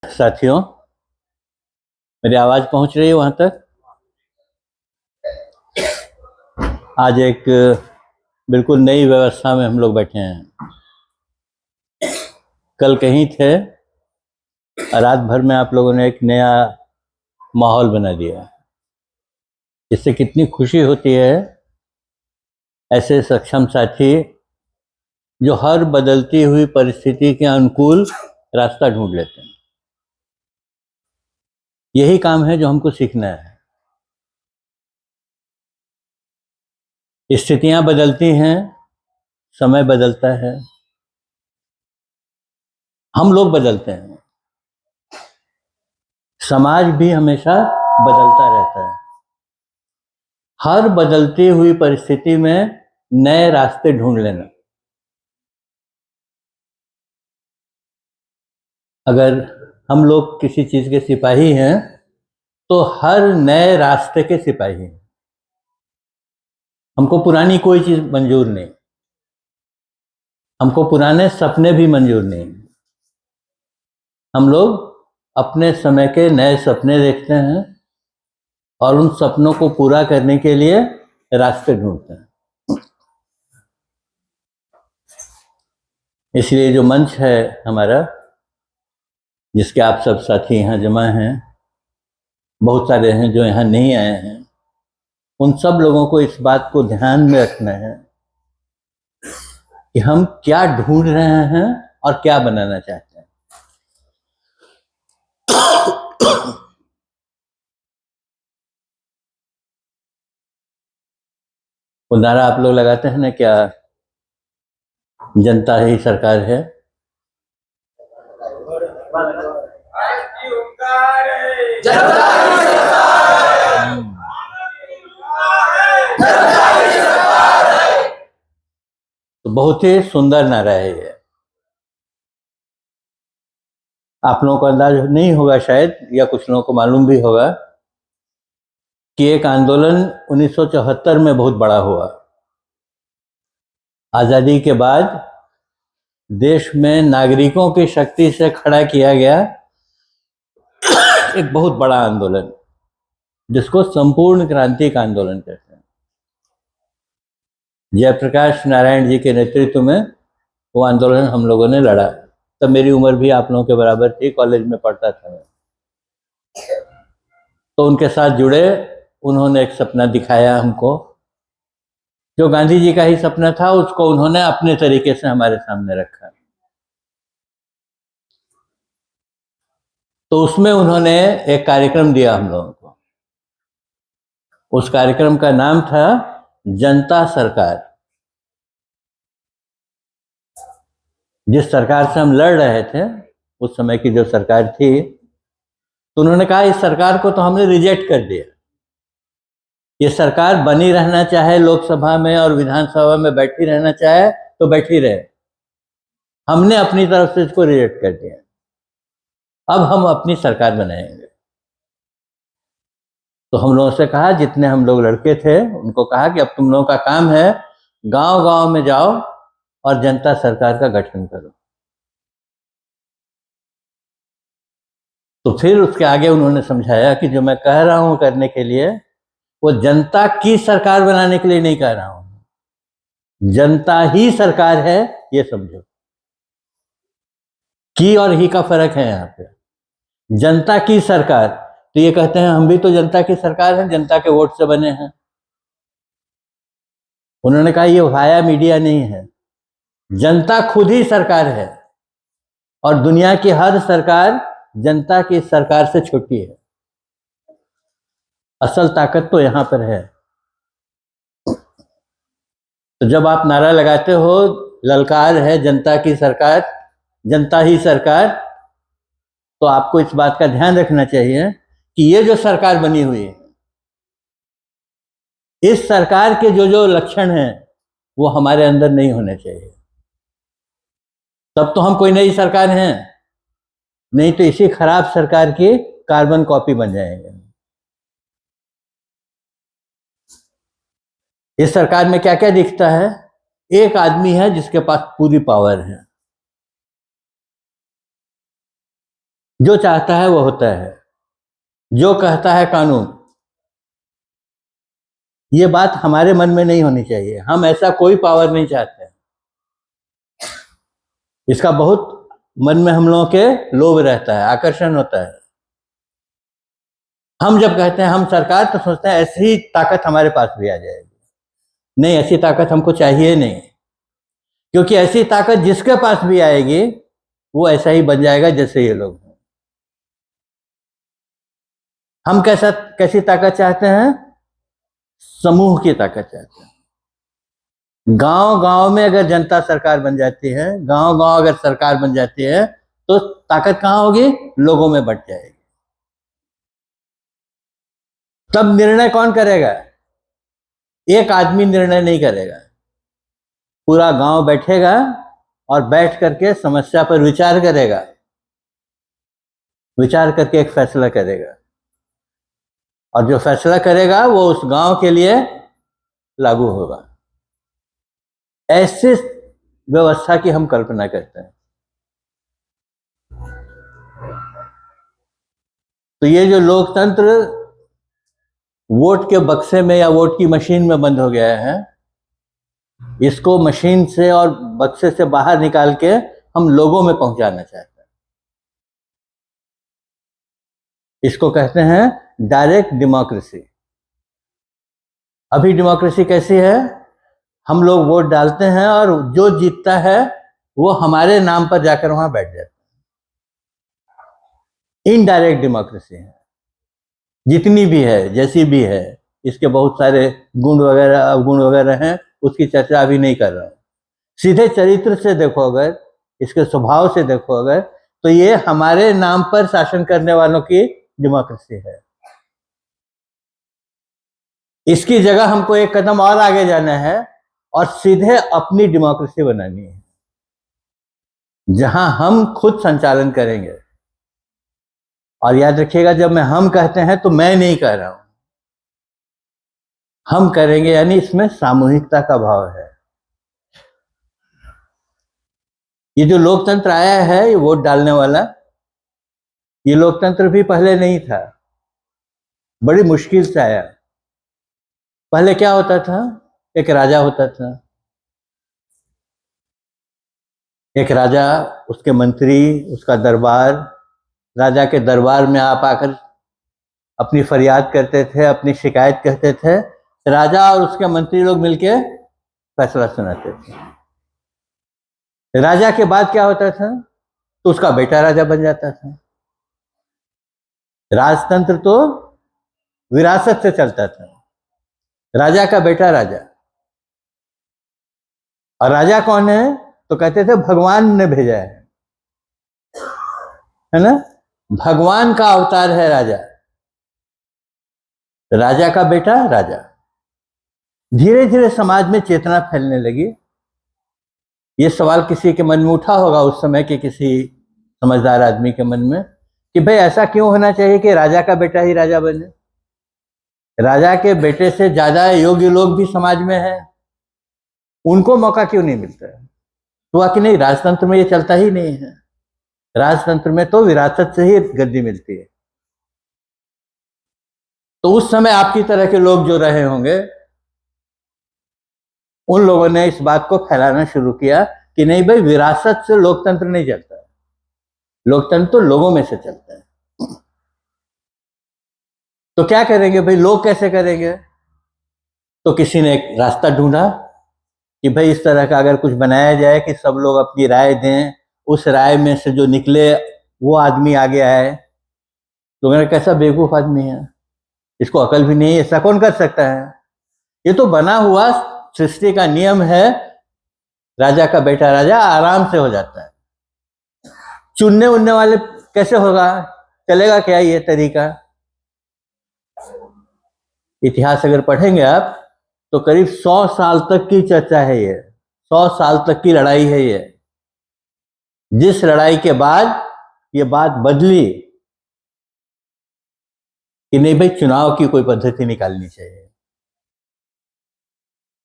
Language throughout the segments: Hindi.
साथियों, मेरी आवाज पहुंच रही है वहां तक? आज एक बिल्कुल नई व्यवस्था में हम लोग बैठे हैं। कल कहीं थे, रात भर में आप लोगों ने एक नया माहौल बना दिया। इससे कितनी खुशी होती है ऐसे सक्षम साथी जो हर बदलती हुई परिस्थिति के अनुकूल रास्ता ढूंढ लेते हैं। यही काम है जो हमको सीखना है। स्थितियां बदलती हैं, समय बदलता है, हम लोग बदलते हैं, समाज भी हमेशा बदलता रहता है। हर बदलती हुई परिस्थिति में नए रास्ते ढूंढ लेना। अगर हम लोग किसी चीज के सिपाही हैं तो हर नए रास्ते के सिपाही हैं। हमको पुरानी कोई चीज मंजूर नहीं, हमको पुराने सपने भी मंजूर नहीं। हम लोग अपने समय के नए सपने देखते हैं और उन सपनों को पूरा करने के लिए रास्ते ढूंढते हैं। इसलिए जो मंच है हमारा, जिसके आप सब साथी यहाँ जमा हैं, बहुत सारे हैं जो यहाँ नहीं आए हैं, उन सब लोगों को इस बात को ध्यान में रखना है कि हम क्या ढूंढ रहे हैं और क्या बनाना चाहते हैं। वो नारा आप लोग लगाते हैं ना, क्या जनता ही सरकार है। तो बहुत ही सुंदर नारा है ये। आप लोगों को अंदाज नहीं होगा शायद, या कुछ लोगों को मालूम भी होगा कि एक आंदोलन 1974 में बहुत बड़ा हुआ। आजादी के बाद देश में नागरिकों की शक्ति से खड़ा किया गया एक बहुत बड़ा आंदोलन, जिसको संपूर्ण क्रांति का आंदोलन कहते हैं। जयप्रकाश नारायण जी के नेतृत्व में वो आंदोलन हम लोगों ने लड़ा। तब मेरी उम्र भी आप लोगों के बराबर थी, कॉलेज में पढ़ता था मैं। तो उनके साथ जुड़े, उन्होंने एक सपना दिखाया हमको, जो गांधी जी का ही सपना था, उसको उन्होंने अपने तरीके से हमारे सामने रखा। तो उसमें उन्होंने एक कार्यक्रम दिया हम लोगों को। उस कार्यक्रम का नाम था जनता सरकार। जिस सरकार से हम लड़ रहे थे, उस समय की जो सरकार थी, तो उन्होंने कहा इस सरकार को तो हमने रिजेक्ट कर दिया। ये सरकार बनी रहना चाहे लोकसभा में और विधानसभा में बैठी रहना चाहे तो बैठी रहे, हमने अपनी तरफ से इसको रिजेक्ट कर दिया। अब हम अपनी सरकार बनाएंगे। तो हम लोगों से कहा, जितने हम लोग लड़के थे उनको कहा कि अब तुम लोगों का काम है गांव गांव में जाओ और जनता सरकार का गठन करो। तो फिर उसके आगे उन्होंने समझाया कि जो मैं कह रहा हूं करने के लिए, वो जनता की सरकार बनाने के लिए नहीं कह रहा हूं। जनता ही सरकार है, ये समझो। की और ही का फर्क है यहाँ पे। जनता की सरकार, तो ये कहते हैं हम भी तो जनता की सरकार है, जनता के वोट से बने हैं। उन्होंने कहा ये वाया मीडिया नहीं है, जनता खुद ही सरकार है, और दुनिया की हर सरकार जनता की सरकार से छोटी है। असल ताकत तो यहां पर है। तो जब आप नारा लगाते हो, ललकार है जनता की सरकार, जनता ही सरकार, तो आपको इस बात का ध्यान रखना चाहिए कि ये जो सरकार बनी हुई है, इस सरकार के जो जो लक्षण हैं वो हमारे अंदर नहीं होने चाहिए। तब तो हम कोई नई सरकार हैं, नहीं तो इसी खराब सरकार की कार्बन कॉपी बन जाएंगे। इस सरकार में क्या क्या दिखता है? एक आदमी है जिसके पास पूरी पावर है, जो चाहता है वो होता है, जो कहता है कानून। ये बात हमारे मन में नहीं होनी चाहिए। हम ऐसा कोई पावर नहीं चाहते। इसका बहुत मन में हम लोगों के लोभ रहता है, आकर्षण होता है। हम जब कहते हैं हम सरकार, तो सोचते हैं ऐसी ताकत हमारे पास भी आ जाएगी। नहीं, ऐसी ताकत हमको चाहिए नहीं, क्योंकि ऐसी ताकत जिसके पास भी आएगी वो ऐसा ही बन जाएगा जैसे ये लोग हैं। हम कैसी ताकत चाहते हैं? समूह की ताकत चाहते हैं। गांव गांव में अगर जनता सरकार बन जाती है, गांव गांव अगर सरकार बन जाती है, तो ताकत कहां होगी? लोगों में बढ़ जाएगी। तब निर्णय कौन करेगा? एक आदमी निर्णय नहीं करेगा, पूरा गांव बैठेगा और बैठ करके समस्या पर विचार करेगा, विचार करके एक फैसला करेगा, और जो फैसला करेगा वो उस गांव के लिए लागू होगा। ऐसी व्यवस्था की हम कल्पना करते हैं। तो ये जो लोकतंत्र वोट के बक्से में या वोट की मशीन में बंद हो गया है, इसको मशीन से और बक्से से बाहर निकाल के हम लोगों में पहुंचाना चाहते हैं। इसको कहते हैं डायरेक्ट डेमोक्रेसी। अभी डेमोक्रेसी कैसी है? हम लोग वोट डालते हैं और जो जीतता है वो हमारे नाम पर जाकर वहां बैठ जाता है। इनडायरेक्ट डेमोक्रेसी है, जितनी भी है, जैसी भी है। इसके बहुत सारे गुण वगैरह अवगुण वगैरह हैं, उसकी चर्चा अभी नहीं कर रहा हूं। सीधे चरित्र से देखो अगर, इसके स्वभाव से देखो अगर, तो ये हमारे नाम पर शासन करने वालों की डेमोक्रेसी है। इसकी जगह हमको एक कदम और आगे जाना है और सीधे अपनी डेमोक्रेसी बनानी है, जहां हम खुद संचालन करेंगे। और याद रखिएगा, जब मैं हम कहते हैं तो मैं नहीं कह रहा हूं, हम करेंगे, यानी इसमें सामूहिकता का भाव है। ये जो लोकतंत्र आया है, ये वोट डालने वाला, ये लोकतंत्र भी पहले नहीं था, बड़ी मुश्किल से आया। पहले क्या होता था? एक राजा होता था, एक राजा, उसके मंत्री, उसका दरबार। राजा के दरबार में आप आकर अपनी फरियाद करते थे, अपनी शिकायत कहते थे। राजा और उसके मंत्री लोग मिलके फैसला सुनाते थे। राजा के बाद क्या होता था? तो उसका बेटा राजा बन जाता था। राजतंत्र तो विरासत से चलता था, राजा का बेटा राजा। और राजा कौन है? तो कहते थे भगवान ने भेजा है ना? भगवान का अवतार है राजा, राजा का बेटा राजा। धीरे धीरे समाज में चेतना फैलने लगी। ये सवाल किसी के मन में उठा होगा उस समय के किसी समझदार आदमी के मन में, कि भाई ऐसा क्यों होना चाहिए कि राजा का बेटा ही राजा बने? राजा के बेटे से ज्यादा योग्य लोग भी समाज में हैं, उनको मौका क्यों नहीं मिलता है? तो कि नहीं, राजतंत्र में ये चलता ही नहीं है। राजतंत्र में तो विरासत से ही गद्दी मिलती है। तो उस समय आपकी तरह के लोग जो रहे होंगे, उन लोगों ने इस बात को फैलाना शुरू किया कि नहीं भाई, विरासत से लोकतंत्र नहीं चलता है, लोकतंत्र तो लोगों में से चलता है। तो क्या करेंगे भाई, लोग कैसे करेंगे? तो किसी ने एक रास्ता ढूंढा कि भाई इस तरह का अगर कुछ बनाया जाए कि सब लोग अपनी राय दें, उस राय में से जो निकले वो आदमी आगे आए। लोगों ने कैसा बेवकूफ आदमी है, इसको अकल भी नहीं, ऐसा कौन कर सकता है? ये तो बना हुआ सृष्टि का नियम है, राजा का बेटा राजा आराम से हो जाता है। चुनने उनने वाले कैसे होगा, चलेगा क्या ये तरीका? इतिहास अगर पढ़ेंगे आप तो करीब 100 साल तक की चर्चा है ये, 100 साल तक की लड़ाई है ये, जिस लड़ाई के बाद ये बात बदली कि नहीं भाई, चुनाव की कोई पद्धति निकालनी चाहिए।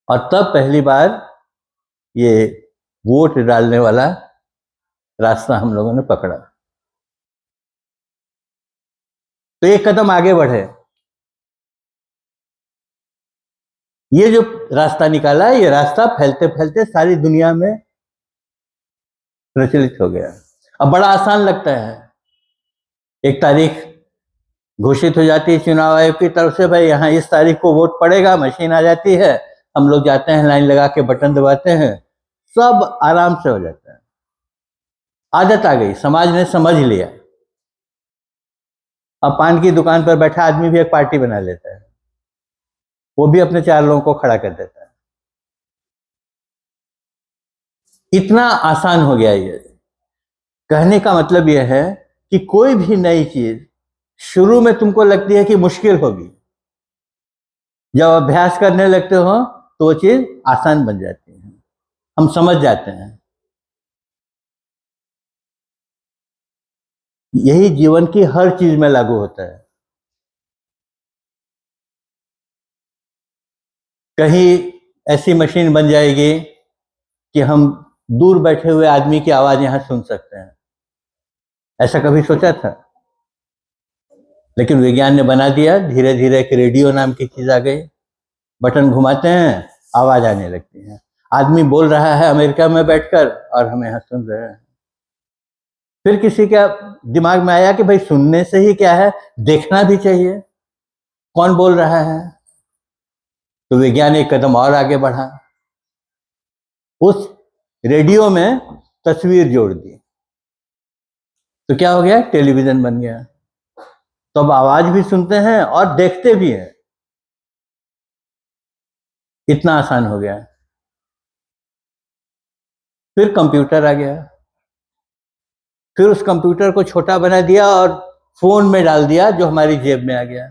और तब पहली बार ये वोट डालने वाला रास्ता हम लोगों ने पकड़ा। तो एक कदम आगे बढ़े। ये जो रास्ता निकाला, ये रास्ता फैलते फैलते सारी दुनिया में प्रचलित हो गया। अब बड़ा आसान लगता है, एक तारीख घोषित हो जाती है चुनाव आयोग की तरफ से, भाई यहाँ इस तारीख को वोट पड़ेगा, मशीन आ जाती है, हम लोग जाते हैं, लाइन लगा के बटन दबाते हैं, सब आराम से हो जाता है। आदत आ गई, समाज ने समझ लिया। अब पान की दुकान पर बैठा आदमी भी एक पार्टी बना लेता है, वो भी अपने 4 लोगों को खड़ा कर देता है। इतना आसान हो गया ये। कहने का मतलब यह है कि कोई भी नई चीज शुरू में तुमको लगती है कि मुश्किल होगी, जब अभ्यास करने लगते हो तो वो चीज आसान बन जाती है, हम समझ जाते हैं। यही जीवन की हर चीज में लागू होता है। कहीं ऐसी मशीन बन जाएगी कि हम दूर बैठे हुए आदमी की आवाज यहां सुन सकते हैं। ऐसा कभी सोचा था? लेकिन विज्ञान ने बना दिया। धीरे धीरे एक रेडियो नाम की चीज आ गई, बटन घुमाते हैं, आवाज आने लगती है, आदमी बोल रहा है अमेरिका में बैठकर और हम यहाँ सुन रहे हैं। फिर किसी का दिमाग में आया कि भाई सुनने से ही क्या है, देखना भी चाहिए कौन बोल रहा है। तो विज्ञान एक कदम और आगे बढ़ा, उस रेडियो में तस्वीर जोड़ दी, तो क्या हो गया, टेलीविजन बन गया। तो अब आवाज भी सुनते हैं और देखते भी हैं। इतना आसान हो गया। फिर कंप्यूटर आ गया, फिर उस कंप्यूटर को छोटा बना दिया और फोन में डाल दिया, जो हमारी जेब में आ गया।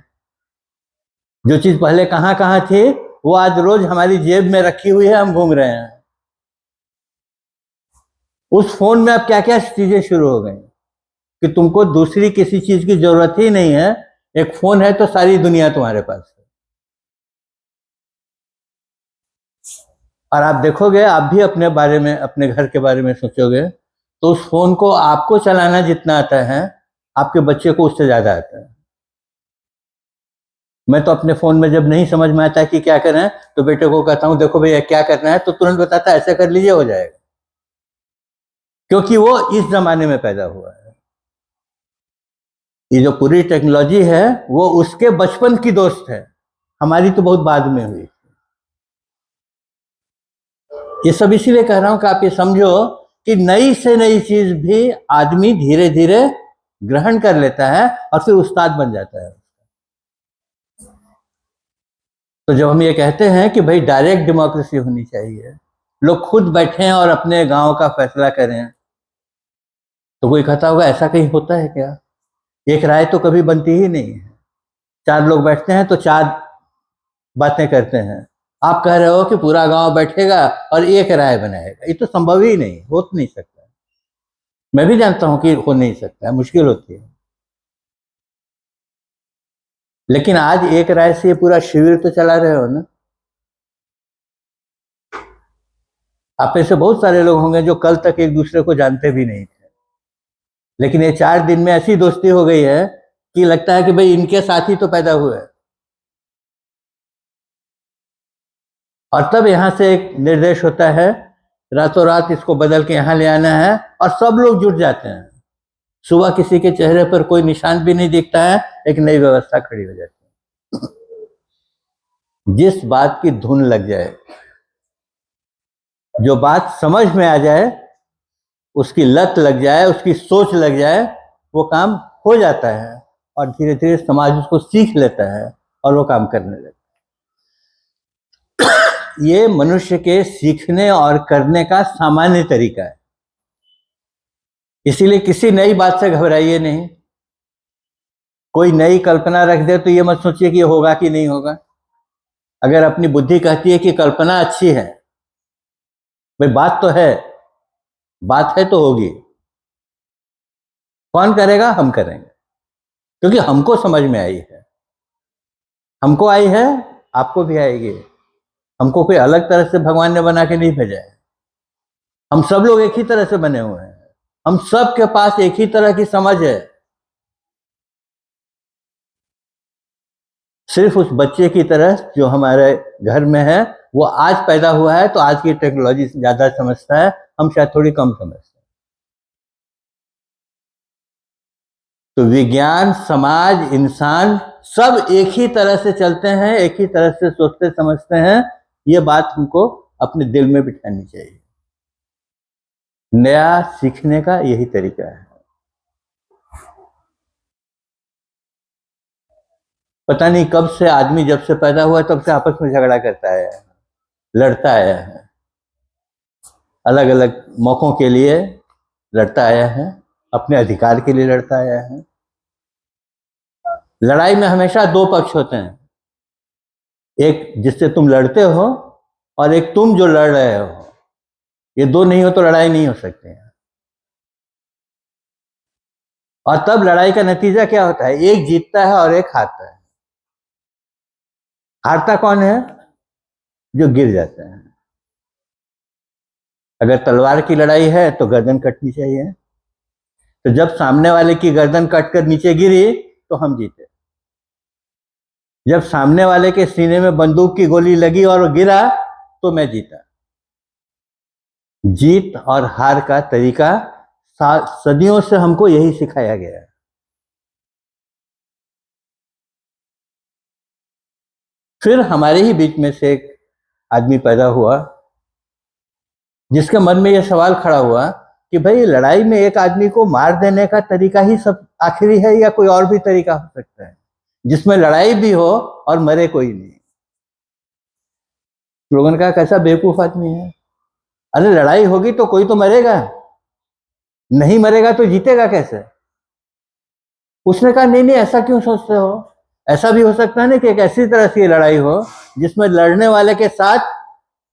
जो चीज पहले कहां कहां थी, वो आज रोज हमारी जेब में रखी हुई है, हम घूम रहे हैं। उस फोन में अब क्या क्या चीजें शुरू हो गई कि तुमको दूसरी किसी चीज की जरूरत ही नहीं है। एक फोन है तो सारी दुनिया तुम्हारे पास है। और आप देखोगे, आप भी अपने बारे में, अपने घर के बारे में सोचोगे, तो उस फोन को आपको चलाना जितना आता है, आपके बच्चे को उससे ज्यादा आता है। मैं तो अपने फोन में जब नहीं समझ में आता है कि क्या करना है, तो बेटे को कहता हूं देखो भैया क्या करना है, तो तुरंत बताता है ऐसे कर लीजिए, हो जाएगा। क्योंकि वो इस जमाने में पैदा हुआ है। ये जो पूरी टेक्नोलॉजी है वो उसके बचपन की दोस्त है, हमारी तो बहुत बाद में हुई। ये सब इसीलिए कह रहा हूं कि आप ये समझो कि नई से नई चीज भी आदमी धीरे धीरे ग्रहण कर लेता है और फिर उस्ताद बन जाता है। तो जब हम ये कहते हैं कि भाई डायरेक्ट डेमोक्रेसी होनी चाहिए, लोग खुद बैठें और अपने गांव का फैसला करें, तो कोई कहता होगा ऐसा कहीं होता है क्या? एक राय तो कभी बनती ही नहीं है। 4 लोग बैठते हैं तो 4 बातें करते हैं। आप कह रहे हो कि पूरा गांव बैठेगा और एक राय बनाएगा, ये तो संभव ही नहीं, हो तो नहीं सकता। मैं भी जानता हूं कि हो नहीं सकता है, मुश्किल होती है। लेकिन आज एक राय से ये पूरा शिविर तो चला रहे हो ना। आप में से बहुत सारे लोग होंगे जो कल तक एक दूसरे को जानते भी नहीं थे, लेकिन ये 4 दिन में ऐसी दोस्ती हो गई है कि लगता है कि भाई इनके साथ ही तो पैदा हुए। और तब यहां से एक निर्देश होता है, रातों रात इसको बदल के यहां ले आना है, और सब लोग जुट जाते हैं। सुबह किसी के चेहरे पर कोई निशान भी नहीं दिखता है, एक नई व्यवस्था खड़ी हो जाती है। जिस बात की धुन लग जाए, जो बात समझ में आ जाए, उसकी लत लग जाए, उसकी सोच लग जाए, वो काम हो जाता है और धीरे धीरे समाज उसको सीख लेता है और वो काम करने लगता है। ये मनुष्य के सीखने और करने का सामान्य तरीका है। इसीलिए किसी नई बात से घबराइए नहीं। कोई नई कल्पना रख दे तो ये मत सोचिए कि ये होगा कि नहीं होगा। अगर अपनी बुद्धि कहती है कि कल्पना अच्छी है, भाई बात तो है, बात है तो होगी। कौन करेगा? हम करेंगे, क्योंकि हमको समझ में आई है। हमको आई है, आपको भी आएगी। हमको कोई अलग तरह से भगवान ने बना के नहीं भेजा है। हम सब लोग एक ही तरह से बने हुए हैं। हम सब के पास एक ही तरह की समझ है। सिर्फ उस बच्चे की तरह जो हमारे घर में है, वो आज पैदा हुआ है तो आज की टेक्नोलॉजी ज्यादा समझता है, हम शायद थोड़ी कम समझते हैं। तो विज्ञान, समाज, इंसान सब एक ही तरह से चलते हैं, एक ही तरह से सोचते समझते हैं। ये बात हमको अपने दिल में बिठानी चाहिए। नया सीखने का यही तरीका है। पता नहीं कब से आदमी जब से पैदा हुआ तब से आपस में झगड़ा करता है, लड़ता आया है, अलग अलग मौकों के लिए लड़ता आया है, अपने अधिकार के लिए लड़ता आया है। लड़ाई में हमेशा दो पक्ष होते हैं, एक जिससे तुम लड़ते हो और एक तुम जो लड़ रहे हो। ये दो नहीं हो तो लड़ाई नहीं हो सकती है। और तब लड़ाई का नतीजा क्या होता है? एक जीतता है और एक हारता है। हारता कौन है? जो गिर जाते हैं। अगर तलवार की लड़ाई है तो गर्दन कटनी चाहिए, तो जब सामने वाले की गर्दन कटकर नीचे गिरी तो हम जीते। जब सामने वाले के सीने में बंदूक की गोली लगी और वो गिरा तो मैं जीता। जीत और हार का तरीका सदियों से हमको यही सिखाया गया है। फिर हमारे ही बीच में से एक आदमी पैदा हुआ जिसके मन में यह सवाल खड़ा हुआ कि भाई लड़ाई में एक आदमी को मार देने का तरीका ही सब आखिरी है या कोई और भी तरीका हो सकता है जिसमें लड़ाई भी हो और मरे कोई नहीं? लोगों ने कहा कैसा बेवकूफ आदमी है, अरे लड़ाई होगी तो कोई तो मरेगा, नहीं मरेगा तो जीतेगा कैसे? उसने कहा नहीं नहीं, ऐसा क्यों सोचते हो? ऐसा भी हो सकता है ना कि एक ऐसी तरह से लड़ाई हो जिसमें लड़ने वाले के साथ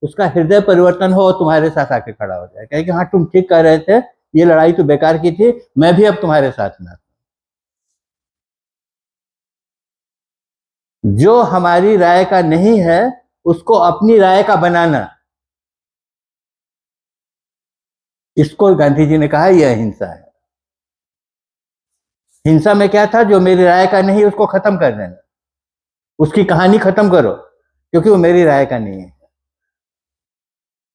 उसका हृदय परिवर्तन हो और तुम्हारे साथ आके खड़ा हो जाए, कहे कि हाँ तुम ठीक कह रहे थे, ये लड़ाई तो बेकार की थी, मैं भी अब तुम्हारे साथ में। जो हमारी राय का नहीं है उसको अपनी राय का बनाना, इसको गांधी जी ने कहा यह हिंसा है। हिंसा में क्या था? जो मेरी राय का नहीं उसको खत्म कर देना, उसकी कहानी खत्म करो क्योंकि वो मेरी राय का नहीं है।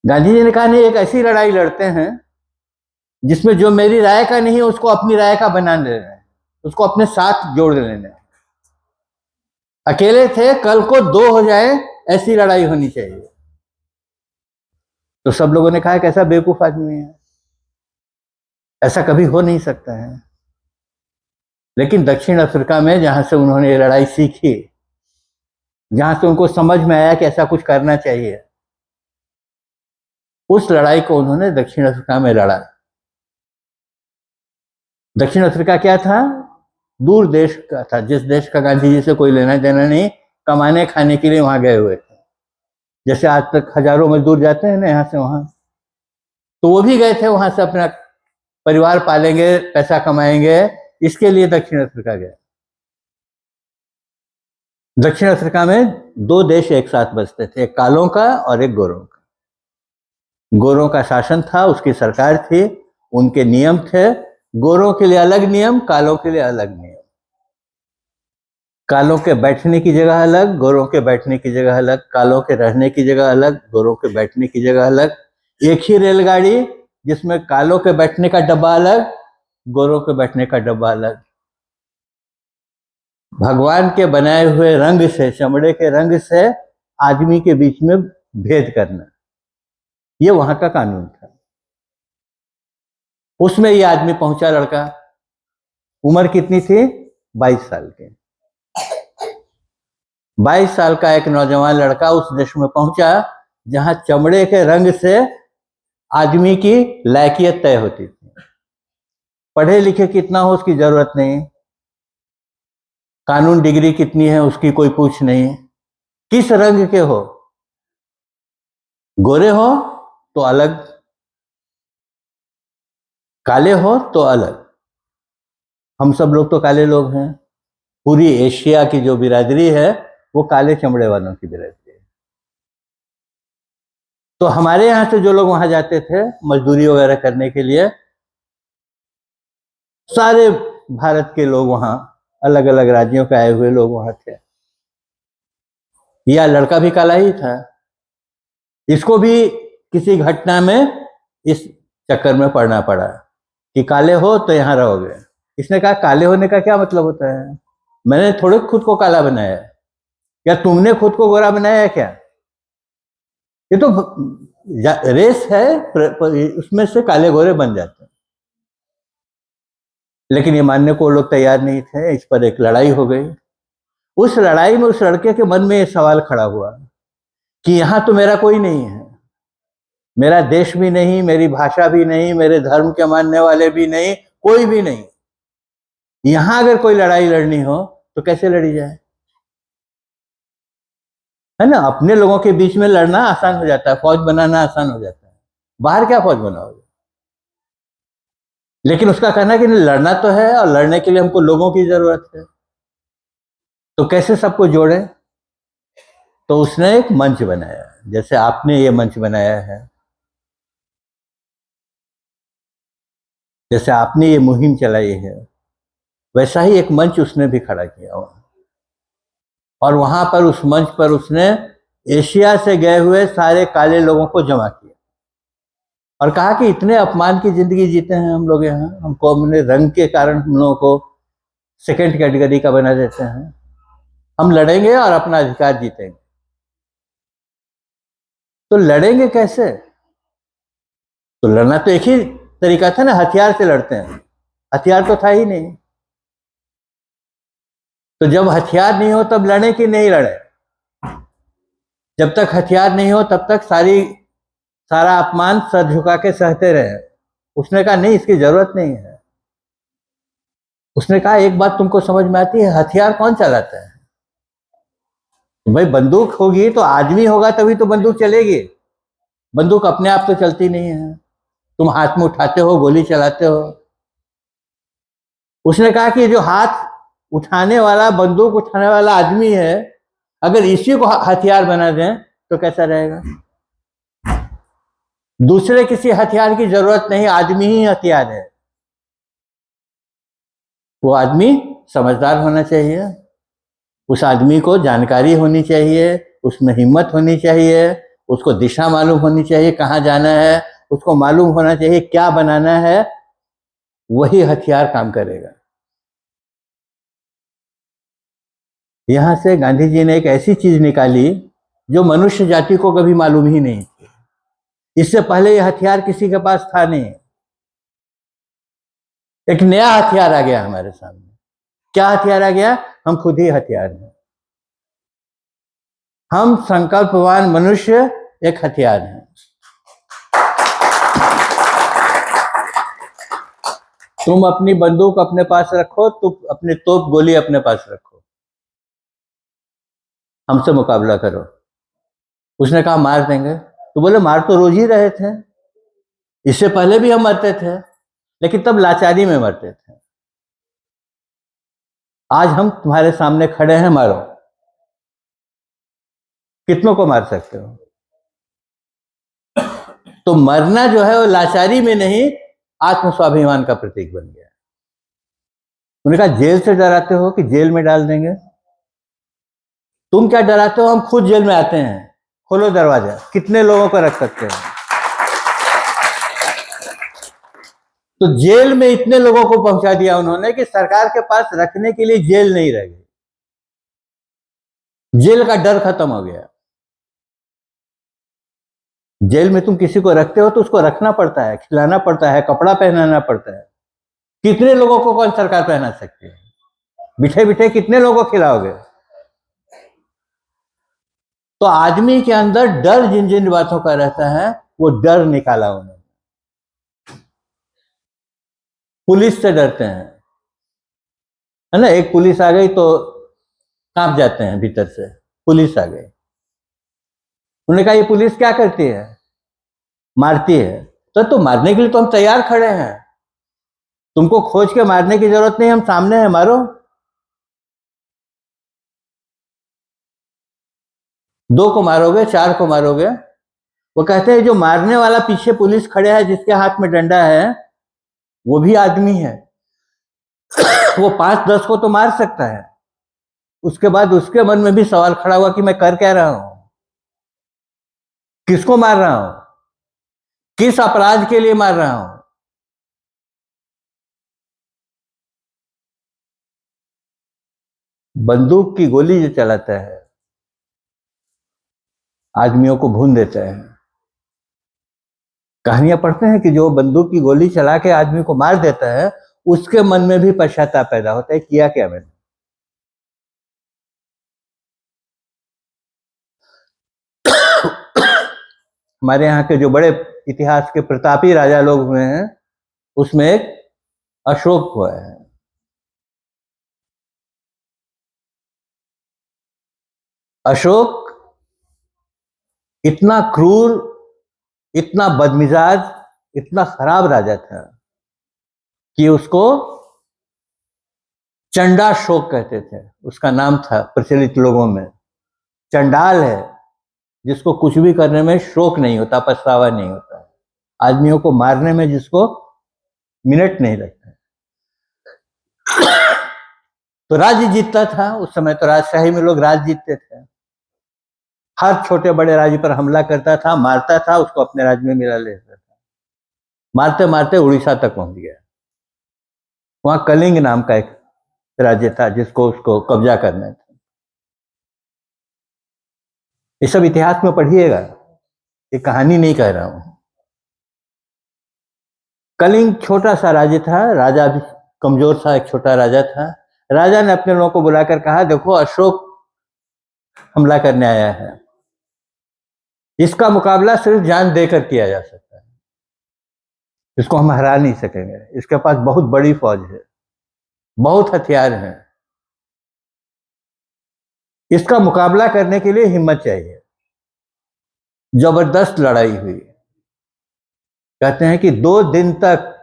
गांधी जी ने कहा नहीं, एक ऐसी लड़ाई लड़ते हैं जिसमें जो मेरी राय का नहीं है उसको अपनी राय का बना लेना है, उसको अपने साथ जोड़ लेना है। अकेले थे, कल को दो हो जाए, ऐसी लड़ाई होनी चाहिए। तो सब लोगों ने कहा कैसा बेवकूफ आदमी है, ऐसा कभी हो नहीं सकता है। लेकिन दक्षिण अफ्रीका में जहां से उन्होंने ये लड़ाई सीखी, जहां से उनको समझ में आया कि ऐसा कुछ करना चाहिए, उस लड़ाई को उन्होंने दक्षिण अफ्रीका में लड़ा। दक्षिण अफ्रीका क्या था? दूर देश का था, जिस देश का गांधी जी से कोई लेना देना नहीं, कमाने खाने के लिए वहां गए हुए थे। जैसे आज तक हजारों मजदूर जाते हैं ना यहाँ से वहां, तो वो भी गए थे वहां से अपना परिवार पालेंगे, पैसा कमाएंगे, इसके लिए दक्षिण अफ्रीका गए। दक्षिण अफ्रीका में दो देश एक साथ बसते थे, एक कालों का और एक गोरों का। गोरों का शासन था, उसकी सरकार थी, उनके नियम थे। गोरों के लिए अलग नियम, कालों के लिए अलग नियम। कालों के बैठने की जगह अलग, गोरों के बैठने की जगह अलग। कालों के रहने की जगह अलग, गोरों के बैठने की जगह अलग। एक ही रेलगाड़ी जिसमें कालों के बैठने का डब्बा अलग, गोरों के बैठने का डब्बा अलग। भगवान के बनाए हुए रंग से, चमड़े के रंग से आदमी के बीच में भेद करना, ये वहां का कानून था। उसमें ये आदमी पहुंचा, लड़का, उम्र कितनी थी? 22 साल के। 22 साल का एक नौजवान लड़का उस देश में पहुंचा जहां चमड़े के रंग से आदमी की लायकियत तय होती थी। पढ़े लिखे कितना हो उसकी जरूरत नहीं, कानून डिग्री कितनी है उसकी कोई पूछ नहीं, किस रंग के हो, गोरे हो तो अलग, काले हो तो अलग। हम सब लोग तो काले लोग हैं, पूरी एशिया की जो बिरादरी है वो काले चमड़े वालों की बिरादरी है। तो हमारे यहाँ से जो लोग वहां जाते थे मजदूरी वगैरह करने के लिए, सारे भारत के लोग वहां, अलग अलग राज्यों के आए हुए लोग वहां थे। या लड़का भी काला ही था, इसको भी किसी घटना में इस चक्कर में पड़ना पड़ा कि काले हो तो यहाँ रहोगे। इसने कहा काले होने का क्या मतलब होता है, मैंने थोड़े खुद को काला बनाया, या तुमने खुद को गोरा बनाया है क्या? ये तो रेस है, उसमें से काले गोरे बन जाते हैं। लेकिन ये मानने को लोग तैयार नहीं थे। इस पर एक लड़ाई हो गई। उस लड़ाई में उस लड़के के मन में ये सवाल खड़ा हुआ कि यहाँ तो मेरा कोई नहीं है, मेरा देश भी नहीं, मेरी भाषा भी नहीं, मेरे धर्म के मानने वाले भी नहीं, कोई भी नहीं। यहां अगर कोई लड़ाई लड़नी हो तो कैसे लड़ी जाए, है ना? अपने लोगों के बीच में लड़ना आसान हो जाता है, फौज बनाना आसान हो जाता है, बाहर क्या फौज बनाओगे? लेकिन उसका कहना है कि लड़ना तो है और लड़ने के लिए हमको लोगों की जरूरत है, तो कैसे सबको जोड़े? तो उसने एक मंच बनाया, जैसे आपने ये मंच बनाया है, जैसे आपने ये मुहिम चलाई है, वैसा ही एक मंच उसने भी खड़ा किया। और वहां पर उस मंच पर उसने एशिया से गए हुए सारे काले लोगों को जमा किया और कहा कि इतने अपमान की जिंदगी जीते हैं हम लोग यहाँ, हमको अपने रंग के कारण हम लोगों को सेकंड कैटेगरी का बना देते हैं, हम लड़ेंगे और अपना अधिकार जीतेंगे। तो लड़ेंगे कैसे? तो लड़ना तो एक ही तरीका था ना, हथियार से लड़ते हैं, हथियार तो था ही नहीं। तो जब हथियार नहीं हो तब लड़े कि नहीं लड़े? जब तक हथियार नहीं हो तब तक सारा अपमान सर झुका के सहते रहे। उसने कहा नहीं, इसकी जरूरत नहीं है। उसने कहा एक बात तुमको समझ में आती है, हथियार कौन चलाता है? भाई बंदूक होगी तो आदमी होगा तभी तो बंदूक चलेगी, बंदूक अपने आप तो चलती नहीं है, तुम हाथ में उठाते हो, गोली चलाते हो। उसने कहा कि जो हाथ उठाने वाला, बंदूक उठाने वाला आदमी है, अगर इसी को हथियार बना दें तो कैसा रहेगा? दूसरे किसी हथियार की जरूरत नहीं, आदमी ही हथियार है। वो आदमी समझदार होना चाहिए, उस आदमी को जानकारी होनी चाहिए, उसमें हिम्मत होनी चाहिए, उसको दिशा मालूम होनी चाहिए, कहाँ जाना है उसको मालूम होना चाहिए, क्या बनाना है, वही हथियार काम करेगा। यहां से गांधी जी ने एक ऐसी चीज निकाली जो मनुष्य जाति को कभी मालूम ही नहीं थी। इससे पहले यह हथियार किसी के पास था नहीं। एक नया हथियार आ गया हमारे सामने। क्या हथियार आ गया? हम खुद ही हथियार हैं। हम संकल्पवान मनुष्य एक हथियार हैं। तुम अपनी बंदूक अपने पास रखो, तुम अपने तोप गोली अपने पास रखो, हमसे मुकाबला करो। उसने कहा मार देंगे। तो बोले मार तो रोज ही रहे थे, इससे पहले भी हम मरते थे, लेकिन तब लाचारी में मरते थे। आज हम तुम्हारे सामने खड़े हैं, मारो। कितनों को मार सकते हो? तो मरना जो है वो लाचारी में नहीं, आत्म स्वाभिमान का प्रतीक बन गया। उन्होंने कहा जेल से डराते हो कि जेल में डाल देंगे? तुम क्या डराते हो? हम खुद जेल में आते हैं, खोलो दरवाजा, कितने लोगों को रख सकते हैं? तो जेल में इतने लोगों को पहुंचा दिया उन्होंने कि सरकार के पास रखने के लिए जेल नहीं रह गई, जेल का डर खत्म हो गया। जेल में तुम किसी को रखते हो तो उसको रखना पड़ता है, खिलाना पड़ता है, कपड़ा पहनाना पड़ता है। कितने लोगों को कौन सरकार पहना सकती है? बिठे बिठे कितने लोगों को खिलाओगे? तो आदमी के अंदर डर जिन जिन बातों का रहता है वो डर निकाला उन्होंने। पुलिस से डरते हैं, है ना? एक पुलिस आ गई तो कांप जाते हैं भीतर से, पुलिस आ गई। उन्होंने कहा ये पुलिस क्या करती है? मारती है। तो मारने के लिए तो हम तैयार खड़े हैं, तुमको खोज के मारने की जरूरत नहीं, हम सामने हैं, मारो। 2 को मारोगे, 4 को मारोगे? वो कहते हैं जो मारने वाला पीछे पुलिस खड़े है, जिसके हाथ में डंडा है, वो भी आदमी है, वो 5-10 को तो मार सकता है, उसके बाद उसके मन में भी सवाल खड़ा हुआ कि मैं कर क्या रहा हूं, किसको मार रहा हूं, किस अपराध के लिए मार रहा हूं। बंदूक की गोली जो चलाता है, आदमियों को भून देता है। कहानियां पढ़ते हैं कि जो बंदूक की गोली चला के आदमी को मार देता है, उसके मन में भी पश्चाताप पैदा होता है, किया क्या मैंने। हमारे यहाँ के जो बड़े इतिहास के प्रतापी राजा लोग हुए हैं, उसमें एक अशोक हुआ है। अशोक इतना क्रूर, इतना बदमिजाज, इतना खराब राजा था कि उसको चंडाशोक कहते थे। उसका नाम था प्रचलित लोगों में। चंडाल है जिसको कुछ भी करने में शोक नहीं होता, पछतावा नहीं होता, आदमियों को मारने में जिसको मिनट नहीं लगता। तो राज्य जीतता था उस समय, तो राजशाही में लोग राज्य जीतते थे। हर छोटे बड़े राज्य पर हमला करता था, मारता था, उसको अपने राज्य में मिला लेता था। मारते मारते उड़ीसा तक पहुंच गया। वहां कलिंग नाम का एक राज्य था जिसको उसको कब्जा करना था। ये सब इतिहास में पढ़िएगा, ये कहानी नहीं कह रहा हूं। कलिंग छोटा सा राज्य था, राजा भी कमजोर था, एक छोटा राजा था। राजा ने अपने लोगों को बुलाकर कहा, देखो अशोक हमला करने आया है, इसका मुकाबला सिर्फ जान देकर किया जा सकता है, इसको हम हरा नहीं सकेंगे, इसके पास बहुत बड़ी फौज है, बहुत हथियार हैं, इसका मुकाबला करने के लिए हिम्मत चाहिए। जबरदस्त लड़ाई हुई। कहते हैं कि 2 दिन तक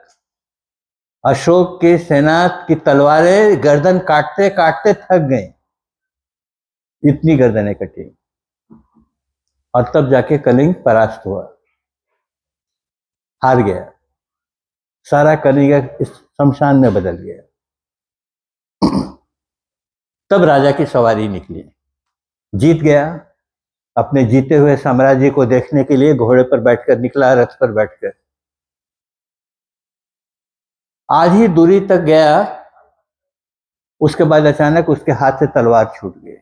अशोक की सेना की तलवारें गर्दन काटते काटते थक गई, इतनी गर्दनें कटी, और तब जाके कलिंग परास्त हुआ, हार गया। सारा कलिंग इस शमशान में बदल गया। तब राजा की सवारी निकली, जीत गया। अपने जीते हुए साम्राज्य को देखने के लिए घोड़े पर बैठकर निकला, रथ पर बैठकर आधी दूरी तक गया। उसके बाद अचानक उसके हाथ से तलवार छूट गई।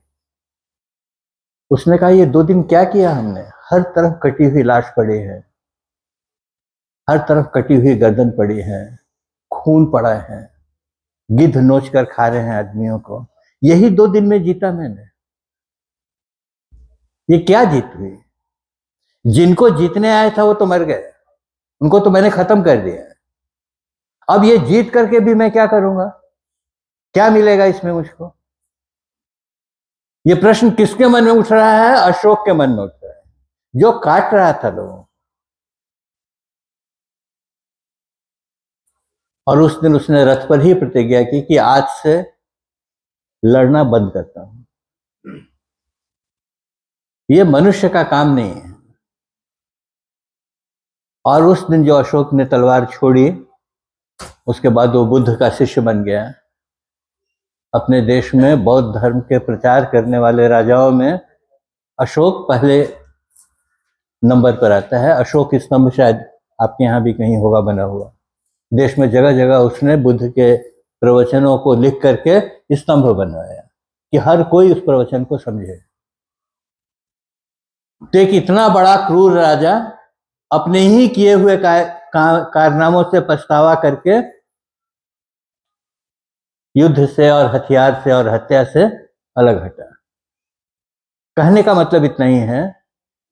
उसने कहा, ये 2 दिन क्या किया हमने, हर तरफ कटी हुई लाश पड़ी है, हर तरफ कटी हुई गर्दन पड़ी है, खून पड़ा है, गिद्ध नोच कर खा रहे हैं आदमियों को, यही 2 दिन में जीता मैंने। ये क्या जीत हुई? जिनको जीतने आया था वो तो मर गए, उनको तो मैंने खत्म कर दिया। अब ये जीत करके भी मैं क्या करूंगा, क्या मिलेगा इसमें मुझको? ये प्रश्न किसके मन में उठ रहा है? अशोक के मन में उठ रहा है, जो काट रहा था लोगों। और उस दिन उसने रथ पर ही प्रतिज्ञा की कि आज से लड़ना बंद करता हूं, ये मनुष्य का काम नहीं है। और उस दिन जो अशोक ने तलवार छोड़ी, उसके बाद वो बुद्ध का शिष्य बन गया। अपने देश में बौद्ध धर्म के प्रचार करने वाले राजाओं में अशोक पहले नंबर पर आता है। अशोक स्तंभ शायद आपके यहाँ भी कहीं होगा बना हुआ। देश में जगह जगह उसने बुद्ध के प्रवचनों को लिख करके स्तंभ बनवाया कि हर कोई उस प्रवचन को समझे। तो एक इतना बड़ा क्रूर राजा अपने ही किए हुए कारनामों से पछतावा करके युद्ध से और हथियार से और हत्या से अलग हटा। कहने का मतलब इतना ही है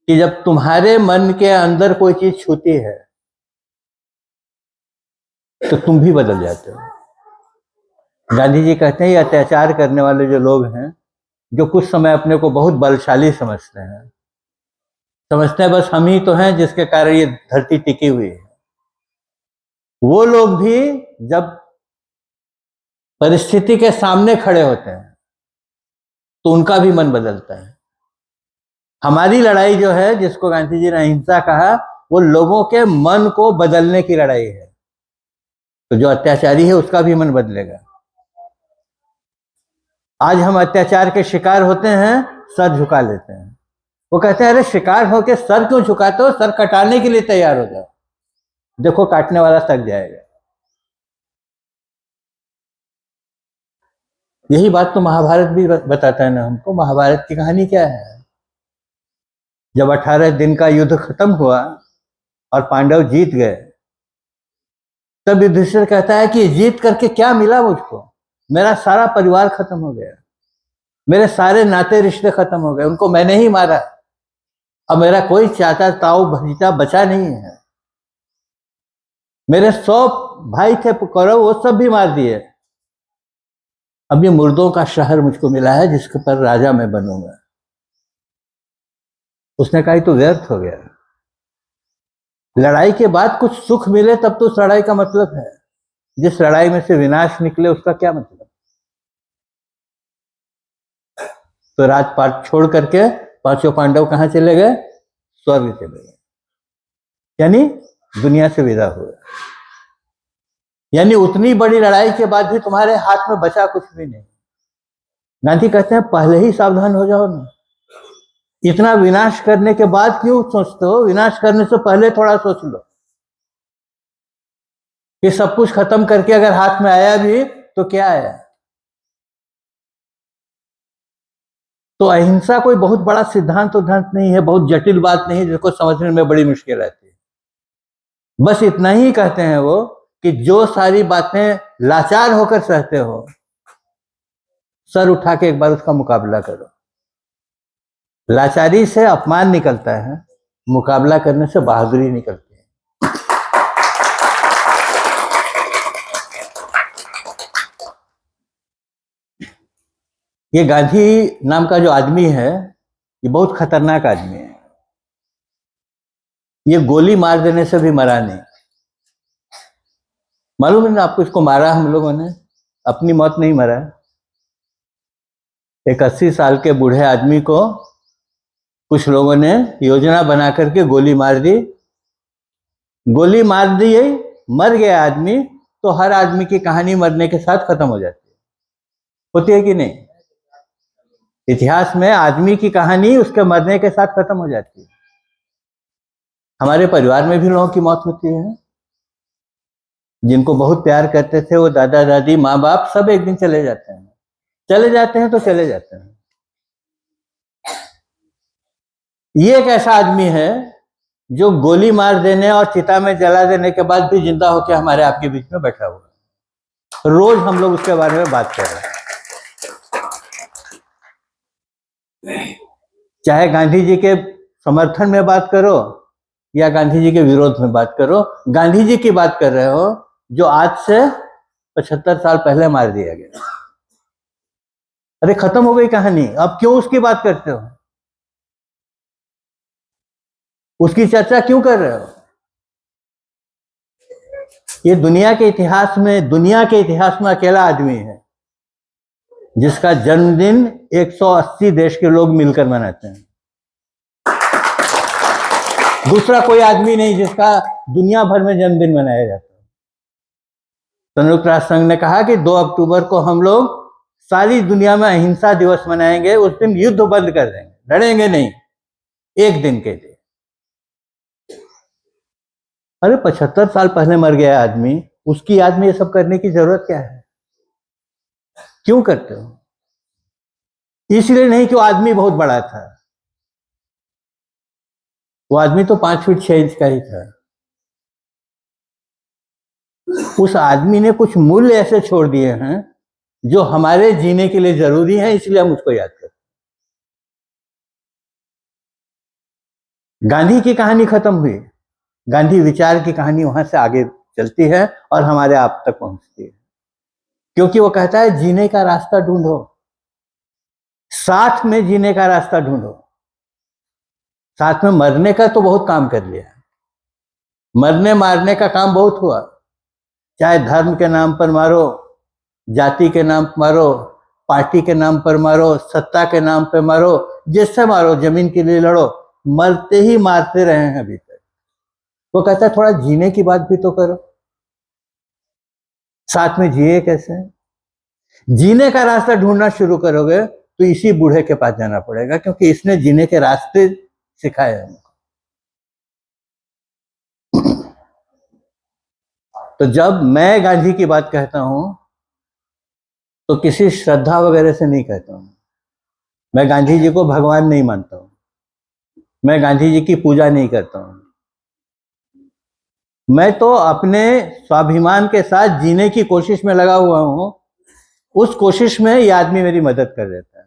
कि जब तुम्हारे मन के अंदर कोई चीज छूती है तो तुम भी बदल जाते हो। गांधी जी कहते हैं, ये अत्याचार करने वाले जो लोग हैं, जो कुछ समय अपने को बहुत बलशाली समझते हैं बस हम ही तो हैं जिसके कारण ये धरती टिकी हुई है, वो लोग भी जब परिस्थिति के सामने खड़े होते हैं तो उनका भी मन बदलता है। हमारी लड़ाई जो है, जिसको गांधी जी ने अहिंसा कहा, वो लोगों के मन को बदलने की लड़ाई है। तो जो अत्याचारी है उसका भी मन बदलेगा। आज हम अत्याचार के शिकार होते हैं, सर झुका लेते हैं। वो कहते हैं अरे शिकार होके सर क्यों झुकाते हो, सर कटाने के लिए तैयार हो जाओ, देखो काटने वाला थक जाएगा। यही बात तो महाभारत भी बताता है ना हमको। महाभारत की कहानी क्या है? जब 18 दिन का युद्ध खत्म हुआ और पांडव जीत गए, तब युधिष्ठिर कहता है कि जीत करके क्या मिला मुझको? मेरा सारा परिवार खत्म हो गया, मेरे सारे नाते रिश्ते खत्म हो गए, उनको मैंने ही मारा, अब मेरा कोई चाचा ताऊ भतीजा बचा नहीं है। मेरे 100 भाई थे कौरव, वो सब भी मार दिए। अब ये मुर्दों का शहर मुझको मिला है जिसके पर राजा मैं बनूंगा। उसने कहा तो व्यर्थ हो गया। लड़ाई के बाद कुछ सुख मिले तब तो उस लड़ाई का मतलब है, जिस लड़ाई में से विनाश निकले उसका क्या मतलब? तो राजपाट छोड़ करके पांचों पांडव कहां चले गए? स्वर्ग चले गए, यानी दुनिया से विदा हुए। यानी उतनी बड़ी लड़ाई के बाद भी तुम्हारे हाथ में बचा कुछ भी नहीं। गांधी कहते हैं पहले ही सावधान हो जाओ ना। इतना विनाश करने के बाद क्यों सोचते हो? विनाश करने से पहले थोड़ा सोच लो कि सब कुछ खत्म करके अगर हाथ में आया भी तो क्या आया। तो अहिंसा कोई बहुत बड़ा सिद्धांत उद्धांत नहीं है, बहुत जटिल बात नहीं जिसको समझने में बड़ी मुश्किल आती है। बस इतना ही कहते हैं वो कि जो सारी बातें लाचार होकर सहते हो, सर उठा के एक बार उसका मुकाबला करो। लाचारी से अपमान निकलता है, मुकाबला करने से बहादुरी निकलती है। ये गांधी नाम का जो आदमी है, ये बहुत खतरनाक आदमी है। ये गोली मार देने से भी मरा नहीं। मालूम है ना आपको, इसको मारा हम लोगों ने, अपनी मौत नहीं मरा। एक 80 साल के बूढ़े आदमी को कुछ लोगों ने योजना बना करके गोली मार दी। गोली मार दी, मर गया आदमी, तो हर आदमी की कहानी मरने के साथ खत्म हो जाती है, होती है कि नहीं? इतिहास में आदमी की कहानी उसके मरने के साथ खत्म हो जाती है। हमारे परिवार में भी लोगों की मौत होती है, जिनको बहुत प्यार करते थे, वो दादा दादी माँ बाप सब एक दिन चले जाते हैं। चले जाते हैं तो चले जाते हैं। ये एक ऐसा आदमी है जो गोली मार देने और चिता में जला देने के बाद भी जिंदा होकर हमारे आपके बीच में बैठा हुआ है। रोज हम लोग उसके बारे में बात कर रहे हैं। चाहे गांधी जी के समर्थन में बात करो या गांधी जी के विरोध में बात करो, गांधी जी की बात कर रहे हो जो आज से 75 साल पहले मार दिया गया। अरे खत्म हो गई कहानी, अब क्यों उसकी बात करते हो? उसकी चर्चा क्यों कर रहे हो? ये दुनिया के इतिहास में अकेला आदमी है जिसका जन्मदिन 180 देश के लोग मिलकर मनाते हैं। दूसरा कोई आदमी नहीं जिसका दुनिया भर में जन्मदिन मनाया जाता है। संयुक्त राष्ट्र संघ ने कहा कि 2 अक्टूबर को हम लोग सारी दुनिया में अहिंसा दिवस मनाएंगे। उस दिन युद्ध बंद कर देंगे, लड़ेंगे नहीं, एक दिन के लिए। अरे 75 साल पहले मर गया आदमी, उसकी याद में ये सब करने की जरूरत क्या है? क्यों करते हो? इसलिए नहीं कि वो आदमी बहुत बड़ा था, वो आदमी तो 5 फीट 6 इंच का ही था। उस आदमी ने कुछ मूल्य ऐसे छोड़ दिए हैं जो हमारे जीने के लिए जरूरी है, इसलिए हम उसको याद करते हैं। गांधी की कहानी खत्म हुई, गांधी विचार की कहानी वहां से आगे चलती है और हमारे आप तक पहुंचती है, क्योंकि वो कहता है जीने का रास्ता ढूंढो, साथ में जीने का रास्ता ढूंढो। साथ में मरने का तो बहुत काम कर लिया, मरने मारने का काम बहुत हुआ। चाहे धर्म के नाम पर मारो, जाति के नाम पर मारो, पार्टी के नाम पर मारो, सत्ता के नाम पर मारो, जिससे मारो, जमीन के लिए लड़ो, मरते ही मारते रहे हैं अभी तक। वो कहता है थोड़ा जीने की बात भी तो करो, साथ में जिए कैसे? जीने का रास्ता ढूंढना शुरू करोगे तो इसी बूढ़े के पास जाना पड़ेगा, क्योंकि इसने जीने के रास्ते सिखाए हैं। तो जब मैं गांधी की बात कहता हूं तो किसी श्रद्धा वगैरह से नहीं कहता हूं। मैं गांधी जी को भगवान नहीं मानता हूं, मैं गांधी जी की पूजा नहीं करता हूं। मैं तो अपने स्वाभिमान के साथ जीने की कोशिश में लगा हुआ हूं। उस कोशिश में ये आदमी मेरी मदद कर देता है।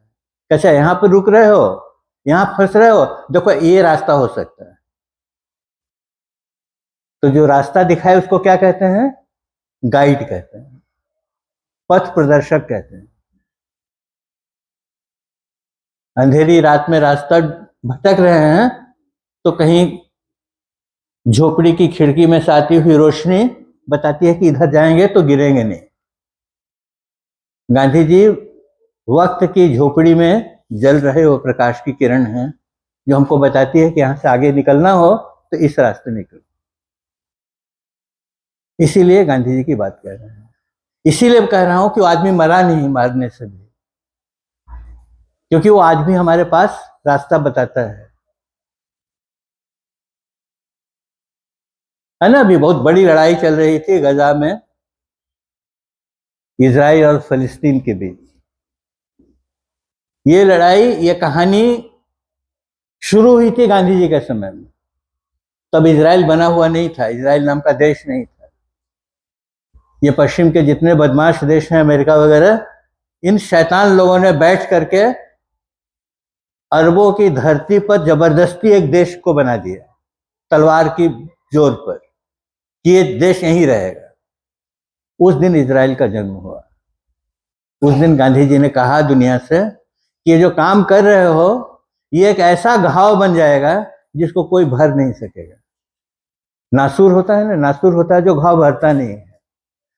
कैसा, यहां पर रुक रहे हो, यहां फंस रहे हो, देखो ये रास्ता हो सकता है। तो जो रास्ता दिखाए उसको क्या कहते हैं? गाइड कहते हैं, पथ प्रदर्शक कहते हैं। अंधेरी रात में रास्ता भटक रहे हैं तो कहीं झोपड़ी की खिड़की में से आती हुई रोशनी बताती है कि इधर जाएंगे तो गिरेंगे नहीं। गांधी जी वक्त की झोपड़ी में जल रहे वो प्रकाश की किरण है जो हमको बताती है कि यहां से आगे निकलना हो तो इस रास्ते निकलो। इसीलिए गांधी जी की बात कर रहे हैं। इसीलिए कह रहा हूं कि वो आदमी मरा नहीं मारने से भी, क्योंकि वो आज भी हमारे पास रास्ता बताता है ना। अभी बहुत बड़ी लड़ाई चल रही थी गजा में, इजराइल और फिलिस्तीन के बीच। ये लड़ाई, ये कहानी शुरू हुई थी गांधी जी के समय में। तब इजराइल बना हुआ नहीं था, इजराइल नाम का देश नहीं था। ये पश्चिम के जितने बदमाश देश हैं, अमेरिका वगैरह, इन शैतान लोगों ने बैठ करके अरबों की धरती पर जबरदस्ती एक देश को बना दिया, तलवार की जोर पर, कि ये देश यहीं रहेगा। उस दिन इजराइल का जन्म हुआ। उस दिन गांधी जी ने कहा दुनिया से कि ये जो काम कर रहे हो ये एक ऐसा घाव बन जाएगा जिसको कोई भर नहीं सकेगा। नासूर होता है ना, नासूर होता है जो घाव भरता नहीं है।